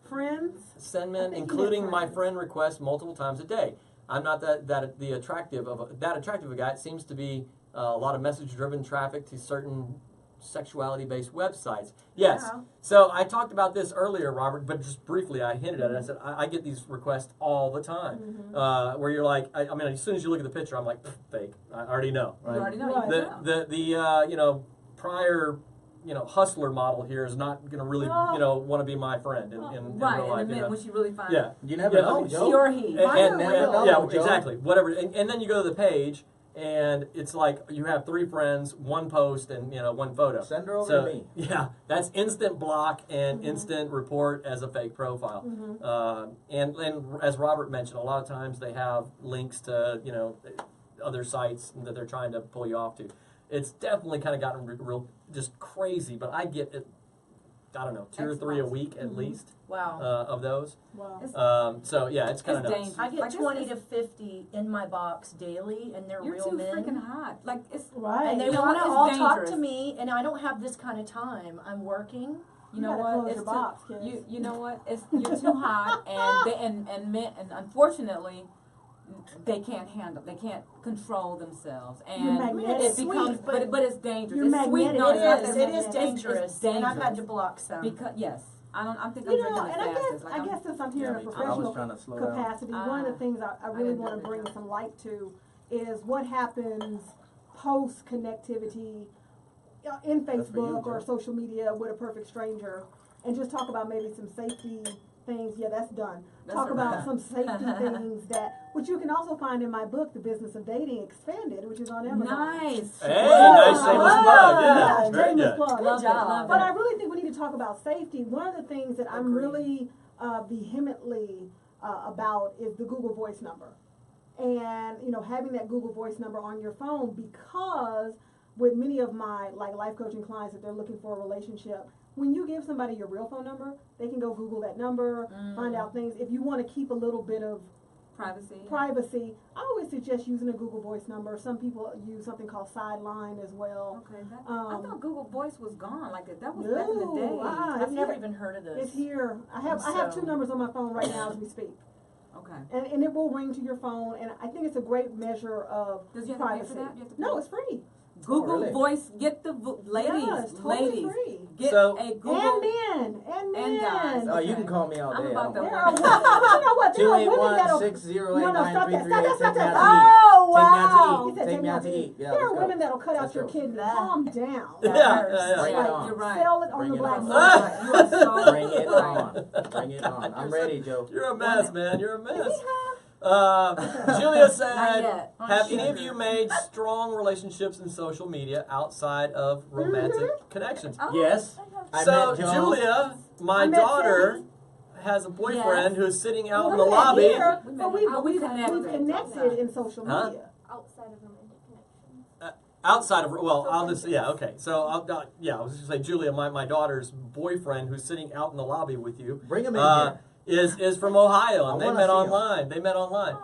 Friends. send I men, think he including meant my friends. friend requests multiple times a day. I'm not that attractive a guy. It seems to be a lot of message driven traffic to certain sexuality based websites. Yes. Yeah. So I talked about this earlier, Robert, but just briefly I hinted at it. I said I get these requests all the time, where you're like, I mean, as soon as you look at the picture, I'm like, fake. I already know. You already know. Right. You can tell. The prior hustler model here is not going to really Oh. want to be my friend in Right, real life. in the minute when she really finds Yeah. You never Yeah, know, she Joe. she or he. Mine are real. yeah, Joe. exactly. Whatever, and then you go to the page, and it's like you have 3 friends, 1 post, and 1 photo. Send her over So to me. yeah, that's instant block and instant report as a fake profile. And as Robert mentioned, a lot of times they have links to other sites that they're trying to pull you off to. It's definitely kind of gotten real just crazy, but I get it. I don't know, 2 or 3 a Xbox. week at least Wow. of those. Wow. So yeah, it's kind of It's nuts. dangerous. I get Like, 20 to 50 in my box daily, and they're You're real too men. freaking hot. Like it's. Right. And they You know want to what? all It's talk dangerous. to me, and I don't have this kind of time. I'm working. You know gotta what? close It's your too, box, kids. you know what? It's you're too hot, and men, and unfortunately, they can't handle. They can't control themselves, and magnetic. it It's becomes. sweet, but it's dangerous. You're It's sweet. magnetic. No, It it's not is. that It is it's- dangerous. It's And I've had to dangerous. block some. Because yes, I think I'm You know, drinking the and I fastest. guess, I guess since I'm here in a me too. I was professional trying to slow down. capacity, one of the things I really didn't want to do bring that. some light to is what happens post connectivity in That's for you, Facebook or Joe. social media with a perfect stranger, and just talk about maybe some safety things. Yeah, that's done. That's Talk a about wrap. some safety things which you can also find in my book, The Business of Dating Expanded, which is on Amazon. Nice. Hey, nice shameless Oh, plug. Yeah, very shameless good. plug. Love it, love But it. I really think we need to talk about safety. One of the things that I'm Agreed. really vehemently about is the Google Voice number. And, having that Google Voice number on your phone, because with many of my like life coaching clients, if they're looking for a relationship, when you give somebody your real phone number, they can go Google that number, find out things. If you want to keep a little bit of privacy, I always suggest using a Google Voice number. Some people use something called Sideline as well. Okay, I thought Google Voice was gone. Like that was back in the day. I've never even heard of this. It's here. I have 2 numbers on my phone right now as we speak. Okay. And it will ring to your phone, and I think it's a great measure of Does you have privacy. to pay for that? You have to pay No, it's free. Google really? Voice, get the ladies, Yeah, it's totally ladies, free. get So- a Google. And men. guys. Oh, you can call me all I'm day. about There to- are women, you know what? There are women that'll. 281-608-9338. Stop that. Oh, wow. He said, Take me out to eat. Yeah, there are let's go. women that'll cut out Let's your go. kidney. That- Calm down. Bring it Like, on. You're right. Sell it on Bring the it black on. market. You are so Bring it right. on. Bring it on. I'm ready, Joe. You're a mess, man. You're a mess. Yeehaw. Julia said, Not yet. have any of you made strong relationships in social media outside of romantic connections? Oh, Yes. I So, met Joe. Julia, my I met daughter, Cindy. has a boyfriend who's sitting out in We're the not lobby. here, We but met- we've connected. connected in social Huh? media. Outside of romantic connections. Outside of, well, I'll just, yeah, okay. So, I was just going to say, Julia, my daughter's boyfriend who's sitting out in the lobby with you Bring him in here. is from Ohio, and I they wanna met see him. online. They met online.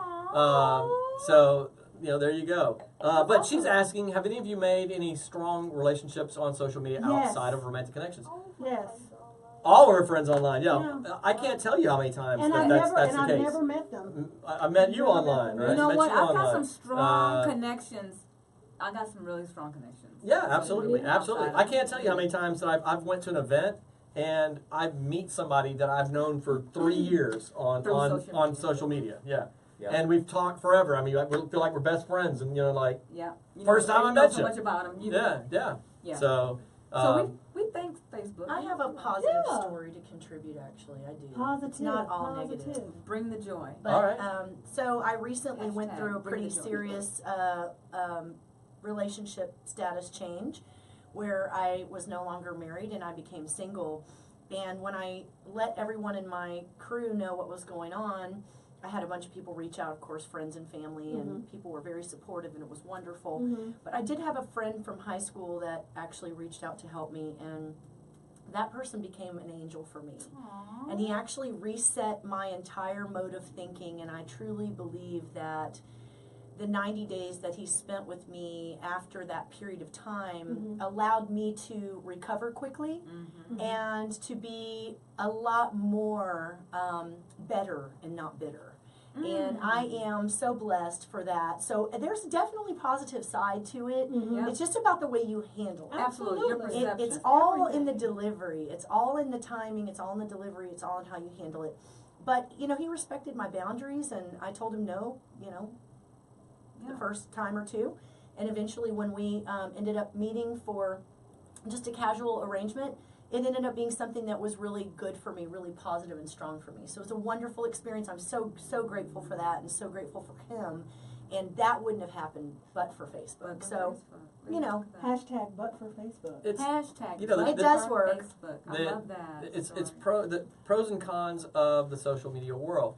So, there you go. But she's asking, have any of you made any strong relationships on social media Yes. outside of romantic connections? Yes. All of her friends online, yeah. Yeah. I can't tell you how many times And I've that's the never case. met them. I met you online, right? You know Met what? you I've got online. some strong Uh, connections. I got some really strong connections. Yeah, absolutely, Yeah. absolutely. I can't tell you how many times that I've went to an event and I meet somebody that I've known for 3 years on Through on social social media. Yeah. Yeah. And we've talked forever. I mean, we feel like we're best friends, and like, Yeah. First time I know met so you. much about them. yeah. Yeah. So, So we thank Facebook. I have a positive Yeah. story to contribute. Actually, I do. Positive. It's not all positive. negative. Bring the joy. But All right. so I recently went Hashtag through a bring pretty the joy. serious relationship status change, where I was no longer married and I became single. And when I let everyone in my crew know what was going on, I had a bunch of people reach out, of course, friends and family, and people were very supportive, and it was wonderful. But I did have a friend from high school that actually reached out to help me, and that person became an angel for me. And he actually reset my entire mode of thinking, and I truly believe that the 90 days that he spent with me after that period of time allowed me to recover quickly and to be a lot more better and not bitter. And I am so blessed for that. So there's definitely positive side to it. Yeah. It's just about the way you handle it. Absolutely. Your Absolutely. perception. It's all in the delivery. It's all in the timing. It's all in the delivery. It's all in how you handle it. But, he respected my boundaries, and I told him no, the first time or two. And eventually when we ended up meeting for just a casual arrangement, it ended up being something that was really good for me, really positive and strong for me. So it's a wonderful experience. I'm so grateful for that, and so grateful for him. And that wouldn't have happened but for Facebook. So, Hashtag but for Facebook. it's Hashtag. the- It does work. Facebook. I the- love that. it's story. the pros and cons of the social media world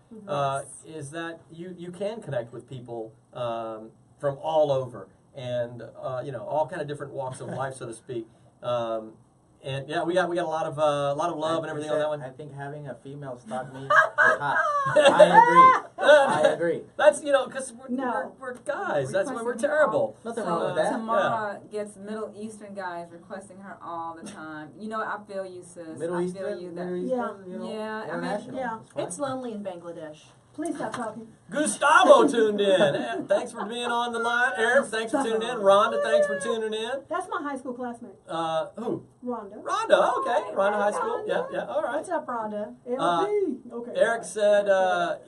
is that you can connect with people from all over and all kind of different walks of life, so to speak. And yeah, we got a lot of love and everything on that one. I think having a female stalk me is hot. I agree. That's because No. we're guys. That's why we're Requesting terrible. Nothing So wrong with that. Tamara gets Middle Eastern guys requesting her all the time. I feel you, sis. Middle I Eastern, feel you Middle there. Eastern, Yeah, I mean, international. yeah. It's fine. It's lonely in Bangladesh. Please stop talking. Gustavo tuned in. Thanks for being on the line. Eric, thanks for tuning in. Rhonda, thanks for tuning in. That's my high school classmate, Who? Rhonda. Rhonda. Okay, Rhonda High School. Yeah. All right. What's up, Rhonda? Okay. Eric said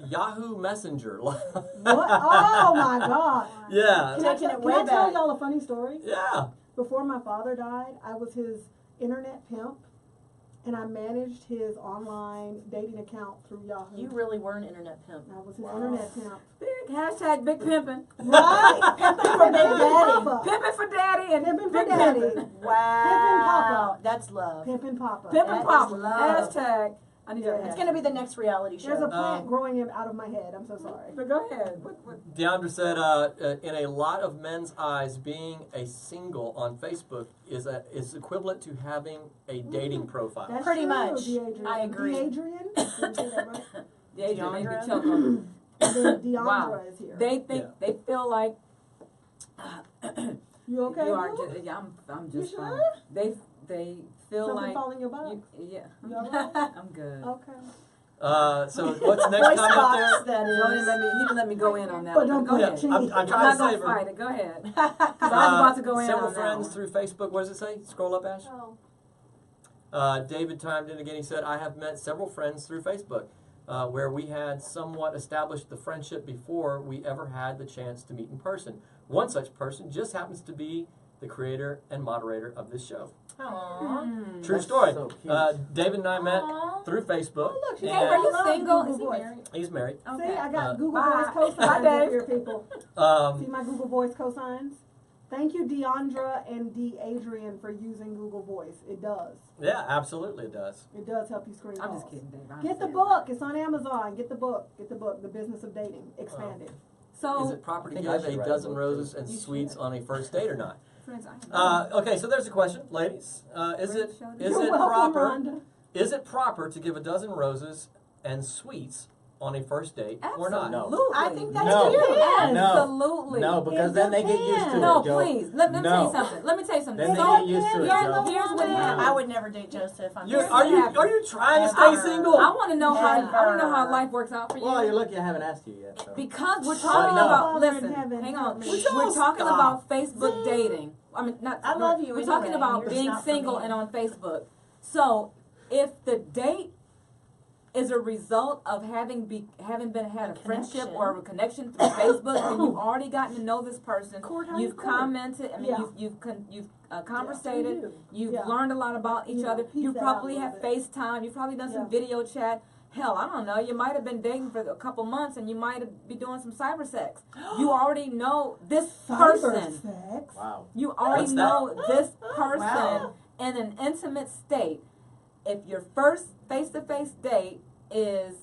Yahoo Messenger. What? Oh my God. Yeah. Taking it way Can I tell back. y'all a funny story? Yeah. Before my father died, I was his internet pimp, and I managed his online dating account through Yahoo. You really were an internet pimp. I was his internet pimp. Hashtag big pimping. Right? Pimping for Big Daddy. Papa. Pimping for daddy and Pimpin' for big daddy. pimping. Wow. Papa. That's love. Pimpin' Papa. Pimping That papa. is love. Hashtag I need Yeah. to. It's gonna be the next reality show. There's a plant growing out of my head. I'm so sorry. But go ahead. What? Deandra said, in a lot of men's eyes, being a single on Facebook is equivalent to having a dating profile. That's Pretty true, much. DeAdrian. I agree. DeAdrian? Did I say that right? Yeah, you made me Deandra? choke on. And then Deandra Wow. is here. They think they feel like You okay? you are. Lou? Yeah, I'm You just fine. sure? They feel Something like falling in your box? yeah. You all right? I'm good. Okay. So what's the next Voice comment box, there? that He is. didn't let me go in on that. But one. don't Go put ahead. cheese. I'm I'm trying not to gonna save her. fight it. Go ahead. 'Cause I was about to go in Several on that friends one. through Facebook. What does it say? Scroll up, Ash. David chimed in again. He said, I have met several friends through Facebook where we had somewhat established the friendship before we ever had the chance to meet in person. One such person just happens to be the creator and moderator of this show. Aww. True That's story. so cute. David and I met Aw. through Facebook. Oh, look, she's and Dave, are you love single? Google Is he Voice. married? he's married. See, I got Google Bye. Voice Bye, cosigns Dave. over here, people. See Um, my Google Voice cosigns? Thank you, Deandra and DeAdrian, for using Google Voice. It does. yeah, absolutely it does. It does help you screen I'm calls. just kidding, Dave. I Get the understand. book. It's on Amazon. Get the book. Get the book. The Business of Dating Expanded. So Is it proper to I think I give should a write a dozen book, roses too. and You sweets should. on a first date or not? friends, I am. Okay, so there's a question, ladies. Is it You're welcome, proper? Rhonda. Is it proper to give a dozen roses and sweets on a first date or not? Absolutely. I think that's No. cute. Absolutely. No, because then they get used to No, it, Joe. please. Let me tell No. you something. Let me tell you something. Then they So, get used to it, here's Joe. what happens. I would never date Joseph. I'm You're, just are you happy. are you trying to stay Ever. single? I want to know how Never. life works out for you. Well, you're lucky I haven't asked you yet. So. Because we're talking no. about, Father in listen, heaven, hang help on. me. We're talking Stop. about Facebook dating. I mean, not. I love you We're talking anyway. about You're being just not for single me. and on Facebook. So, if the date is a result of having had a friendship connection. or a connection through Facebook, then you've already gotten to know this person. Court, how You've you court? commented. I mean, Yeah. you've We conversated. do. You've Yeah. learned a lot about each Yeah, other. piece You that out probably a have little bit. FaceTime. You've probably done some Yeah. video chat. Hell, I don't know. You might have been dating for a couple months, and you might be doing some cyber sex. You already know this person. Cyber sex. Wow. You already What's that? know this person Wow. in an intimate state. If your first face-to-face date is,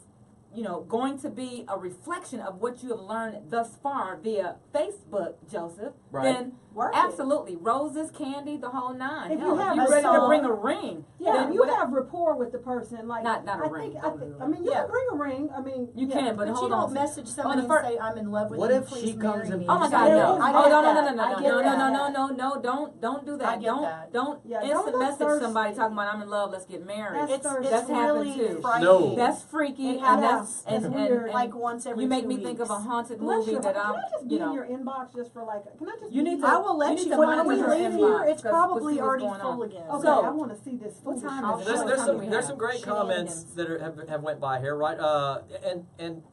going to be a reflection of what you have learned thus far via Facebook, Joseph, Right. then Work it. absolutely, roses, candy, the whole nine. If Hell, you if have you're a ready to song- bring a ring, Yeah, then you what- have rapport with the person. Like Not a I ring. think, Don't do I mean, you Yeah. can bring a ring. I mean, You yeah. can, but But hold you on. don't message somebody fir- and say, I'm in love with What you, if please she comes marry and me. Oh my God, Yeah, no! I Oh, get no, no, that. no, no, I no, get no, that. don't do I that. get Don't, that. don't Yeah, don't instant look message thirsty. somebody talking about I'm in love. Let's get married. That's It's thirsty. That's happened really too. frightening. No. That's freaky, It and happens. that's That's weird. and like once every you make 2 me think of a weeks. haunted Bless movie your that heart. I'm, Can I just be in your inbox just for like? Can I just? You be need in to- I will let you need you, to when monitor we her leave inbox, here, it's 'cause we'll probably see what's already going on. full again. Okay, So- I want to see this. What foolish time shit. is it? There's, What there's time some do we there's have? some great Shenanigans. comments that have went by here, right? And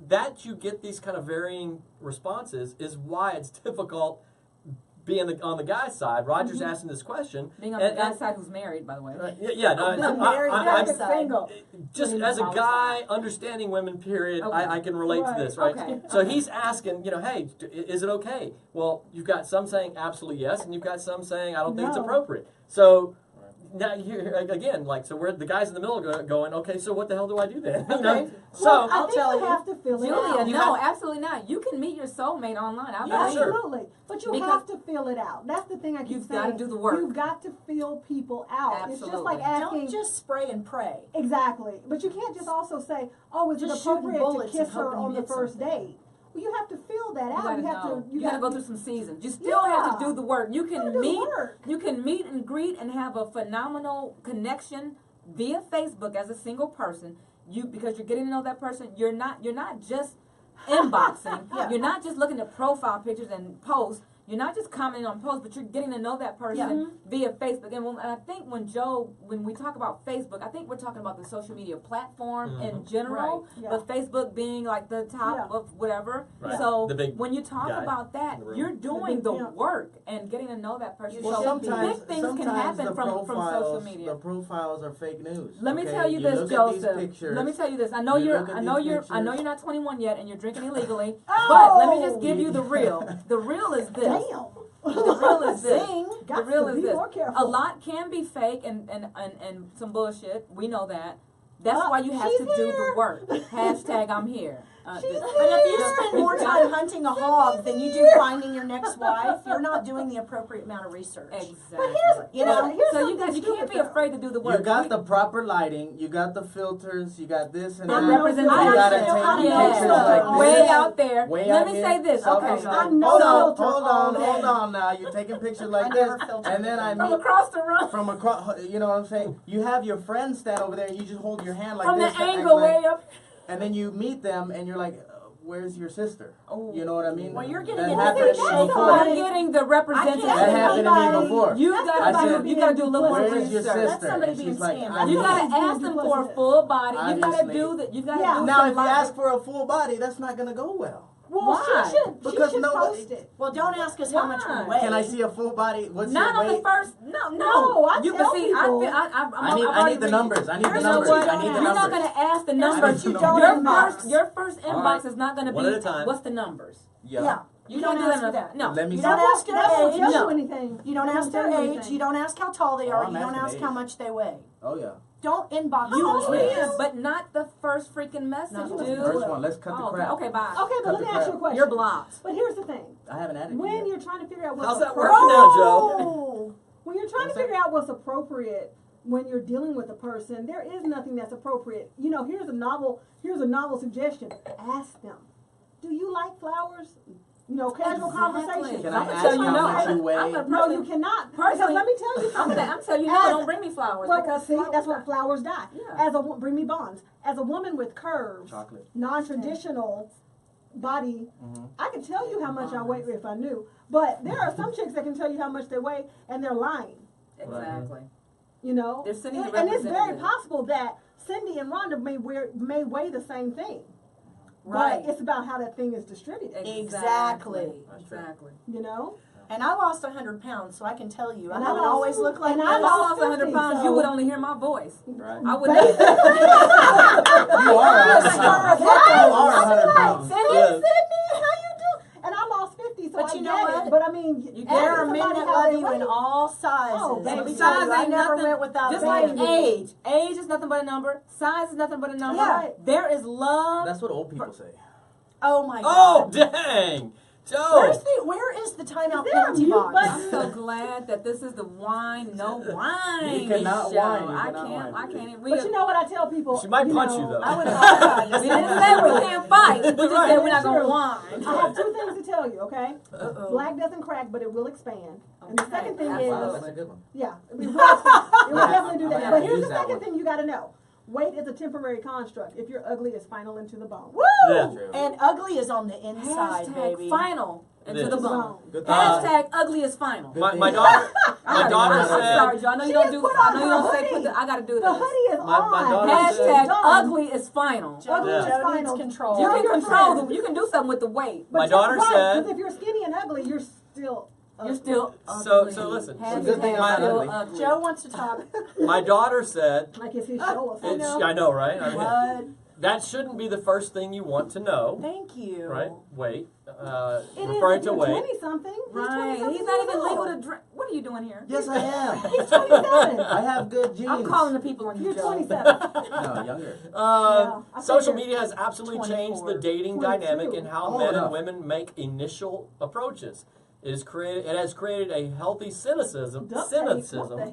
that you get these kind of varying responses is why it's difficult being on the guy's side. Roger's asking this question. being on the and- guy's and- side who's married, by the way. Yeah, no, The married I'm guy's side. just as a guy understanding women, period, Okay. I can relate to this, right? Okay. So he's asking, hey, is it okay? Well, you've got some saying absolutely yes, and you've got some saying I don't think it's No. appropriate. So now here again, so we're the guys in the middle going, okay, so what the hell do I do then? Okay. So Well, I I'll think tell you you. have to fill it Julia, out. You no, have- absolutely not. You can meet your soulmate online. I Yeah, believe. sure. Absolutely, but you Because- have to fill it out. That's the thing I keep You've saying. gotta do the work. You've got to fill people out. It's just like Absolutely. asking. Don't just spray and pray. Exactly, but you can't just also say, "Oh, is it Just shooting appropriate to bullets and kiss her hoping you on the hit first something. date?" Well, you have to fill that You out. gotta You have know. to. You gotta go through some seasons. You still have to Yeah. do the work. You gotta can do the meet. work. You can meet and greet and have a phenomenal connection via Facebook as a single person. Because you're getting to know that person. You're not just inboxing. Yeah. You're not just looking at profile pictures and posts. You're not just commenting on posts, but you're getting to know that person via Facebook. And I think when we talk about Facebook, I think we're talking about the social media platform in general, Right. Yeah. but Facebook being like the top Yeah. of whatever. Right. So The big when you talk guy about that, in the room. you're doing big the pimp. work and getting to know that person. Well, So sometimes big things can happen the from social the media. profiles are fake news. Let me okay? tell you this, look at these Joseph. pictures, Let me tell you this. I know you you're look at I know these you're pictures. not 21 yet and you're drinking illegally. Oh! But let me just give you the real. The real is this. Damn. The real is this. Zing. Got The real to is be this. more careful. A lot can be fake and some bullshit. We know that. That's why you have she's to do the here. work. Hashtag I'm here. But if you spend more time hunting a hog than you do finding your next wife, you're not doing the appropriate amount of research. Exactly. You know, here's So you something can't be stupid, afraid to do the work. You got the proper lighting, you got the filters, you got this and And that. representation. You gotta I take know pictures filters. like this. Way out there. Way Let out me here. say this. Selfie Okay. shot. I know Hold filter all day. on now. You're taking pictures like I this, never filter and then I anything. From meet across the room. from across. You know what I'm saying? You have your friends stand over there, and you just hold your hand like From this, the to act angle like- way up. and then you meet them, and you're like, "Where's your sister?" Oh. You know what I mean? Well, you're getting that it happened different to me shape. before. You're getting the representative. I That can't happened to me Somebody- before. You That's gotta I do. said, You gotta do a little more Where's research. your sister? That's somebody And being she's like, scammed. "I'm You here." gotta ask them for a full body. You gotta Obviously. do the. You gotta Yeah. do Now, some if you live- ask for a full body, that's not gonna go well. Well, Why? she should Because nobody- post it. Well, don't ask us how much Why? we weigh. Can I see a full body? What's Not your on the weight? first. No. No, I You tell can see. people. I need the numbers. I need the Here's numbers. what you I need the don't You're not numbers. gonna ask the Here's numbers. what you don't Your inbox. first. Your first All inbox right. is not gonna One be. at a time. What's the numbers? Yeah. You You can't don't do ask for that. that. No. Let me You see. don't ask their That won't age. tell No. you anything. You don't That ask won't their tell you age. anything. You don't ask how tall they Oh, are. I'm You don't asking ask age. how much they weigh. Oh yeah. Don't inbox How those old things. is But not the first freaking message, Not the dude. First one. Let's cut the Oh, crap. okay, bye. Okay, but Cut let me the ask you a crap. question. You're blocked. But here's the thing. I haven't added you When yet. you're trying to figure out what's How's that appropriate, working out, Joe? Oh. when you're trying to What's figure that? out what's appropriate when you're dealing with a person, there is nothing that's appropriate. You know, here's a novel suggestion. Ask them, do you like flowers? You know, casual Exactly. conversation. Can I'm I gonna ask tell you how no. much you weigh? I'm gonna No, you cannot. Because Personally- let me tell you I'm something. gonna tell you no. As- Don't bring me flowers Well, because see, flowers that's die. what flowers die. Yeah. As a bring me bonds. As a woman with curves, Chocolate. non-traditional body, Mhm. I can tell you how much I weigh if I knew. But there are some chicks that can tell you how much they weigh, and they're lying. Exactly. You know, They're sending the and it's very representative. possible that Cindy and Rhonda may weigh the same thing. Right. But it's about how that thing is distributed. Exactly. Exactly. You know. And I lost 100 pounds, so I can tell you, I And I haven't lost- always looked like and this. I If I lost 100 50, pounds, so- you would only hear my voice. Right. I would You are You're a 100 star pounds. of You heaven. are I'll be 100 like, pounds. Cindy, Yes. Sydney, how you do? And I lost 50, so But I you get know it. what? But I mean, You ask There are men somebody that how love they you in weigh. all sizes. Oh, Let baby. me tell Size you, I ain't never nothing. went without Just a like baby. age. Age is nothing but a number. Size is nothing but a number. Yeah. There is love. That's what old people say. Oh my Oh, God. dang! Joe! Where is the timeout Is there a penalty mute box? button? I'm so glad that this is the wine, no wine. You cannot show. whine. You I cannot can't. whine. I can't. even- But you know what I tell people? She might punch know, you, though. I would apologize. we didn't say we can't fight. We just Right. said we're not True. gonna whine. I have two things to tell you, okay? Uh-oh. Black doesn't crack, but it will expand. And the Okay, second thing absolutely. Wow, is, that's a good one. yeah, it will expand. It will Yeah, definitely do I'm that. gonna But have to here's use the that second one. thing you gotta know. Weight is a temporary construct. If you're ugly, it's final into the bone. Woo! Yeah. True. And ugly is on the inside, Hashtag baby. final and It to the is. bone. Good thing. Hashtag ugly is final. My daughter, my daughter I'm said, sorry, Joe. I know you She don't has do. put I on know you her don't say hoodie. put the. I gotta do The this. hoodie is My on. daughter It's Hashtag done. ugly is final. Joe, Ugly is Joe needs final. control. You Tell can your control friends. them. You can do something with the weight. But My tell- daughter right, said- 'cause if you're skinny and ugly, you're still You're still So- ugly. so listen. Hashtag Good thing I'm not still ugly. ugly. Joe wants to talk. my daughter said, like it's his show or something. I know, right? I mean, What? that shouldn't be the first thing you want to know, Thank you. right? Weight, It is referring if to you're weight. 20 something. Right. He's not even legal to drink. What are you doing here? Yes, I am. He's 27. I have good genes. I'm calling the people on you, You're Joe. 27. No, younger. I Social figured media has absolutely changed the 24, dating 22. dynamic and how Oh, men enough. and women make initial approaches. It has created a healthy cynicism Duct tape. What the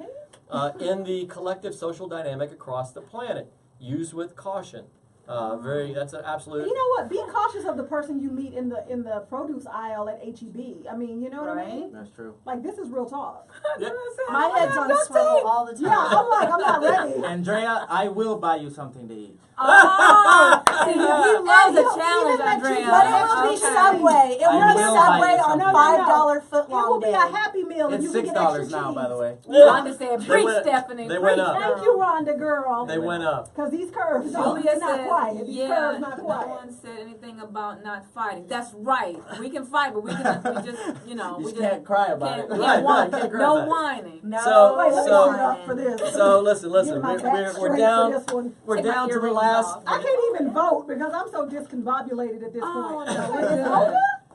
hell? in the collective social dynamic across the planet. Use with caution. That's an absolute. You know what? Be cautious of the person you meet in the produce aisle at HEB. I mean, you know what I Right. mean? That's true. Like, this is real talk. Yeah. My head's on a swivel all the time. Yeah, I'm like, I'm not ready. Andrea, I will buy you something to eat. Oh, see, he loves a he'll challenge, even let you Andrea. But it will be Okay. Subway. It I will be will buy Subway you on something. a $5 foot It will long be day. a Happy Meal, and It's you can get $6 extra now, cheese. by the way. Rhonda said, They preach, went- Stephanie. they preach. went up. Thank you, Rhonda, girl. They went up. Because these curves, Julia not said, quiet. These yeah, curves not no quiet. one said anything about not fighting. That's right. We can fight, but we just, you know, You we just can't cry about it. can't Right, whine. right, can't cry No about it. whining. No. So- Wait, let me so- turn up for this. So listen, Get my back we're straight down. for this one. We're Take my down to the earrings last. off. I can't even vote because I'm so discombobulated at this Oh, point. no, It's we're over?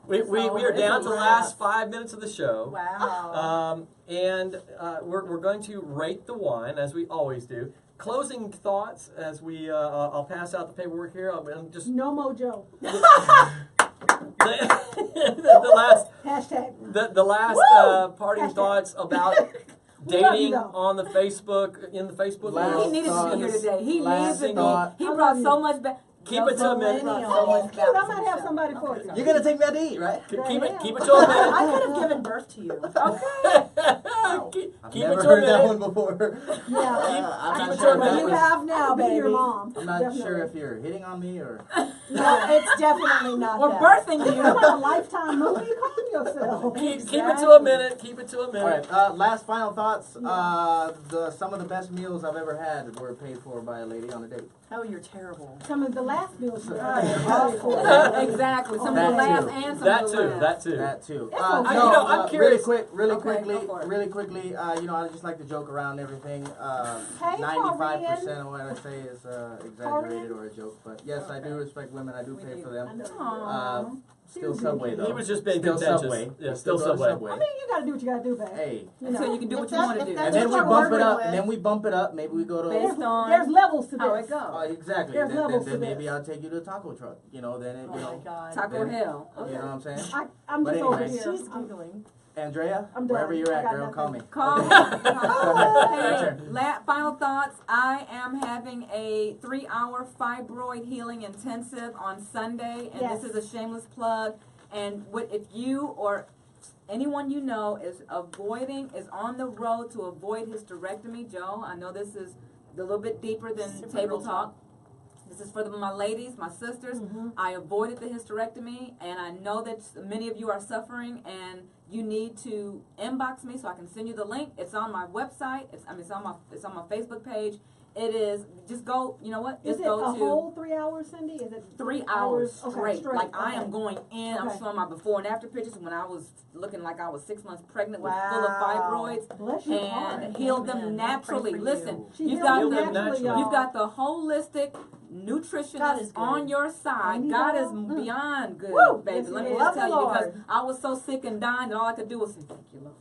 good. We are It's down to the a last wrap. 5 minutes of the show. Wow. And we're going to rate the wine as we always do. closing thoughts as we I'll pass out the paperwork here. I'm just No mojo. the last Hashtag. the last parting Hashtag. thoughts about We love you, dating though. on the Facebook in the Facebook Last world. He needed to be here today. He Last needs to thought. be. He I brought love so you. much back. Keep it to a minute. Millennial. Oh, he's cute. I might have somebody for you. You're gonna take me out to eat, right? Keep it Yeah. keep it to a I minute. could have given birth to you. keep I've keep it never to a heard that minute. one before. Yeah. I'm keep not it sure to a if minute. You that have now, Be baby. your mom. was, I'm not sure if you're hitting on me or. No, it's definitely not Or that. birthing It's you. not a Lifetime movie. Calm yourself. Keep it to a minute. Keep it to a All minute. right. Last final thoughts. Some of the best meals I've ever had were paid for by a lady on a date. Oh, you're terrible. Some of the last meals. Exactly. Some of That the last too. and some That of the too. last. That too. That too. It's No, okay. You know, I'm curious. Really Okay, quickly, go for it. really quickly. You know, I just like to joke around and everything. Hey, 95% of what I say is exaggerated or a joke. But yes, I do respect women. I do pay for them. Aw. Still Subway though. He was just being Still contentious. Subway. Yeah, still go to Subway. I mean, you gotta do what you gotta do, babe. Hey. You know. So you can do what you If want to that's- do. if And that's then we what bump we're it up. with. And then we bump it up. Maybe we go to. Based on There's levels to how this. it goes. Exactly. There's Then levels to maybe this. I'll take you to a taco truck. You know, then it, Oh you my know, God. Taco Then- Hell. you know what I'm saying? I'm But just over anyway. here. She's giggling. Andrea, I'm done. wherever you're I at, got girl, nothing. call me. Call me. Hey, final thoughts. I am having a 3-hour fibroid healing intensive on Sunday, and Yes. this is a shameless plug. And if you or anyone you know is on the road to avoid hysterectomy, Joe, I know this is a little bit deeper than Super table real talk. This is for my ladies, my sisters. Mm-hmm. I avoided the hysterectomy, and I know that many of you are suffering, and you need to inbox me so I can send you the link. It's on my website. It's on my Facebook page. It is. Just go. You know what? Is Just it go a to whole 3 hours, Cindy? Is it 3 hours Okay, straight. Like I okay. am going in. I'm Okay. showing my before and after pictures when I was looking like I was 6 months pregnant with full of Wow. fibroids. Bless your heart. And heal them Amen. naturally. Pray for Listen, you. She you've healed got Heal them them the naturally, naturally. y'all. You've got the holistic God nutritionist is good. on your side. Ain't he God is though? beyond good, Woo! baby. Yes, Let he me is. just tell Love you the because Lord. I was so sick and dying that all I could do was say, thank you, Lord.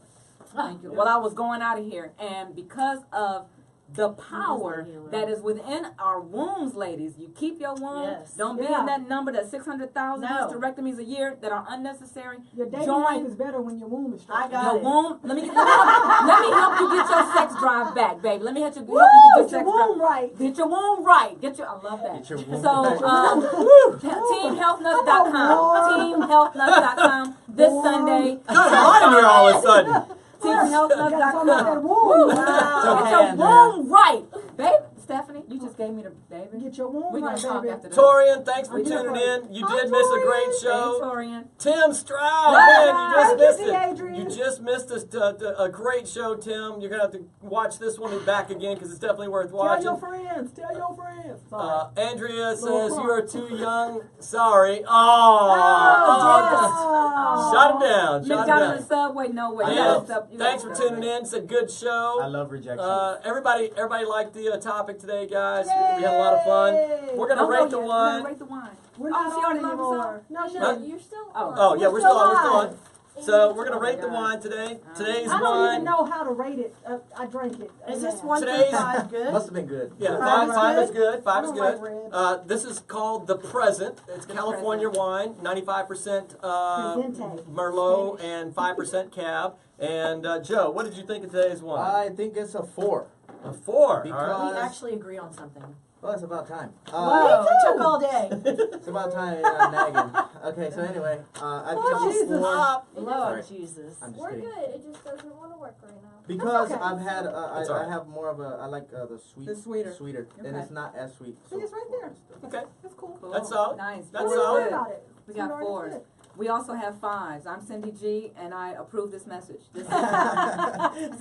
Thank you. Well, I was going out of here. And because of the power healer. that is within our wombs, ladies. You keep your womb. Yes. Don't be Yeah. in that number, that 600,000 No. hysterectomies a year that are unnecessary. Your dating Join life is better when your womb is strong. I got your it. womb. Let me help you get your sex drive back, baby. Let me help you Woo! get your Get your sex womb drive. right. Get your womb right. I love that. Get your womb So, right. teamhealthnut.com. Teamhealthnut.com. This Sunday. Got hot in here all of a sudden. Gotta talk about that Teamhealthnut.com. womb. Get Okay, your Andrea. womb right, babe. Stephanie, you just gave me the baby. Get your womb We're gonna right, talk baby. after this. Torian, thanks for I'm here tuning for it. in. You Hi, did miss a great Torian. show. Hey, Torian. Tim Stroud, Bye. man, you just Thank you, missed C. it. Adrian. You just missed a great show, Tim. You're gonna have to watch this one back again because it's definitely worth Tell watching. your friends. Tell your friends. Sorry. Andrea says Little you are too young. Sorry. Oh, shut him down. Shut him McDonald's down. Subway, no way. I You love- gotta stop- Thanks for tuning in. It's a good show. I love rejection. Everybody liked the topic today, guys. We had a lot of fun. Yay. We're gonna Don't go rate the yet. We're wine. gonna rate the wine. We're Oh, not she on already logged us anymore. No, No, no. you're still Oh. on. Oh yeah, we're still on. And So you we're gonna still rate the God. wine today. Today's I don't even wine. know how to rate it. I drank it. Is this Amen. one Today's- through 5 good? Must have been good. Yeah, Five is five is good? good. Five I is don't like good. red. This is called the Present. It's California wine, 95% Presente. Merlot Spanish. and 5% Cab. And Joe, what did you think of today's wine? I think it's a 4. A 4. We All right. actually agree on something. Well, it's about time. Whoa, it took all day. It's about time nagging. Okay, so anyway, I think Oh, it's a Jesus. 4. Lord Sorry. Jesus. I'm just We're kidding. good. It just doesn't want to work right now. Because okay. I've had, It's all I right. have more of a, I like the sweet, The sweeter. and Okay. it's not as sweet. See, it's right there. Okay, That's cool. Cool. That's solid. Nice. That's Don't Four is solid. worry good. about it. We got Sweetheart, 4s. it's good. We also have 5s. I'm Cindy G, and I approve this message. This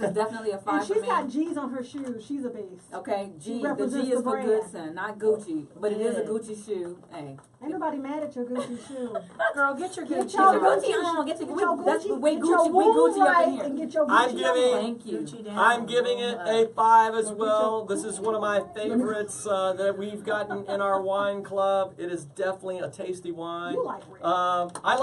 is definitely a 5 And for she's me. got G's on her shoes. She's a beast. Okay, G. She The represents G is the for brand. Goodson, not Gucci, but it is a Good. Gucci shoe. Hey, Ain't nobody mad at your Gucci shoe. Girl, get your Get Gucci your Get on. Gucci on. Get your Get that's your we Gucci. Get Gucci. your We womb Gucci up right in here. and get your I'm Gucci giving- on. Thank you. Gucci down. I'm giving it Roll a up. 5 as well. This is one of my favorites that we've gotten in our wine club. It is definitely a tasty wine. You like red.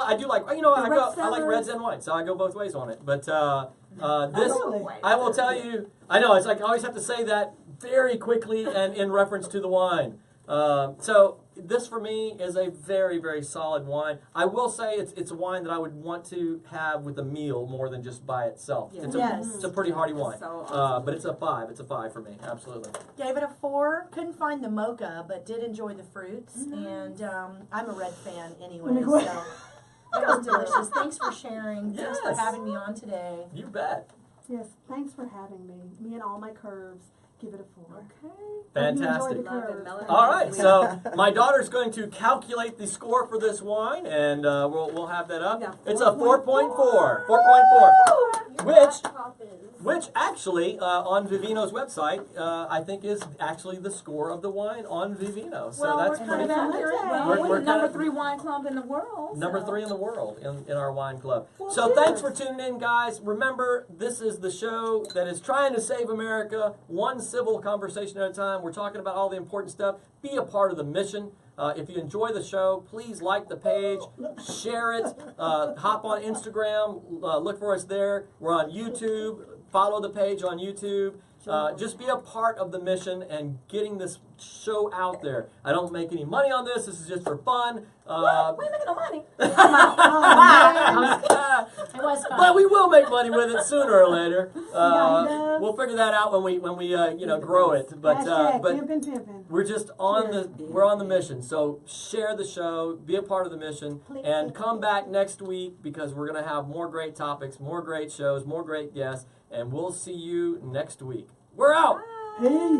I do like, you know, The I red like cellars. reds and whites, so I go both ways on it. But this, really? I will tell you, I know it's like I always have to say that, very quickly and in reference to the wine. So this for me is a very, very solid wine. I will say it's a wine that I would want to have with a meal more than just by itself. Yeah. It's a pretty hearty wine. So awesome. But it's a 5. It's a 5 for me. Absolutely. Gave it a 4. Couldn't find the mocha, but did enjoy the fruits. And I'm a red fan anyway, so it was delicious. Thanks for sharing. Thanks for Yes. having me on today. You bet. Yes, thanks for having me. Me and all my curves. Give it a 4. Okay. Fantastic. You enjoyed the Love it, curves. love it. All right, so my daughter's going to calculate the score for this wine, and we'll have that up. Yeah, It's a 4.4. 4.4. Your Which- laptop is. Which actually, on Vivino's website, I think is actually the score of the wine on Vivino. So Well, that's we're kind pretty of cool. accurate. We're- Well, we're we're the number kinda- 3 wine club in the world. Number so. 3 in the world in our wine club. Well, So cheers. thanks for tuning in, guys. Remember, this is the show that is trying to save America one civil conversation at a time. We're talking about all the important stuff. Be a part of the mission. If you enjoy the show, please like the page, share it, hop on Instagram, look for us there. We're on YouTube. Follow the page on YouTube. Just be a part of the mission and getting this show out there. I don't make any money on this. This is just for fun. We ain't making no money. It was fun. But we will make money with it sooner or later. Yeah. We'll figure that out when we grow it. But Hashtag but pimpin'. we're just on we're on the mission. So share the show, be a part of the mission, and come back next week because we're gonna have more great topics, more great shows, more great guests, and we'll see you next week. We're out. Peace.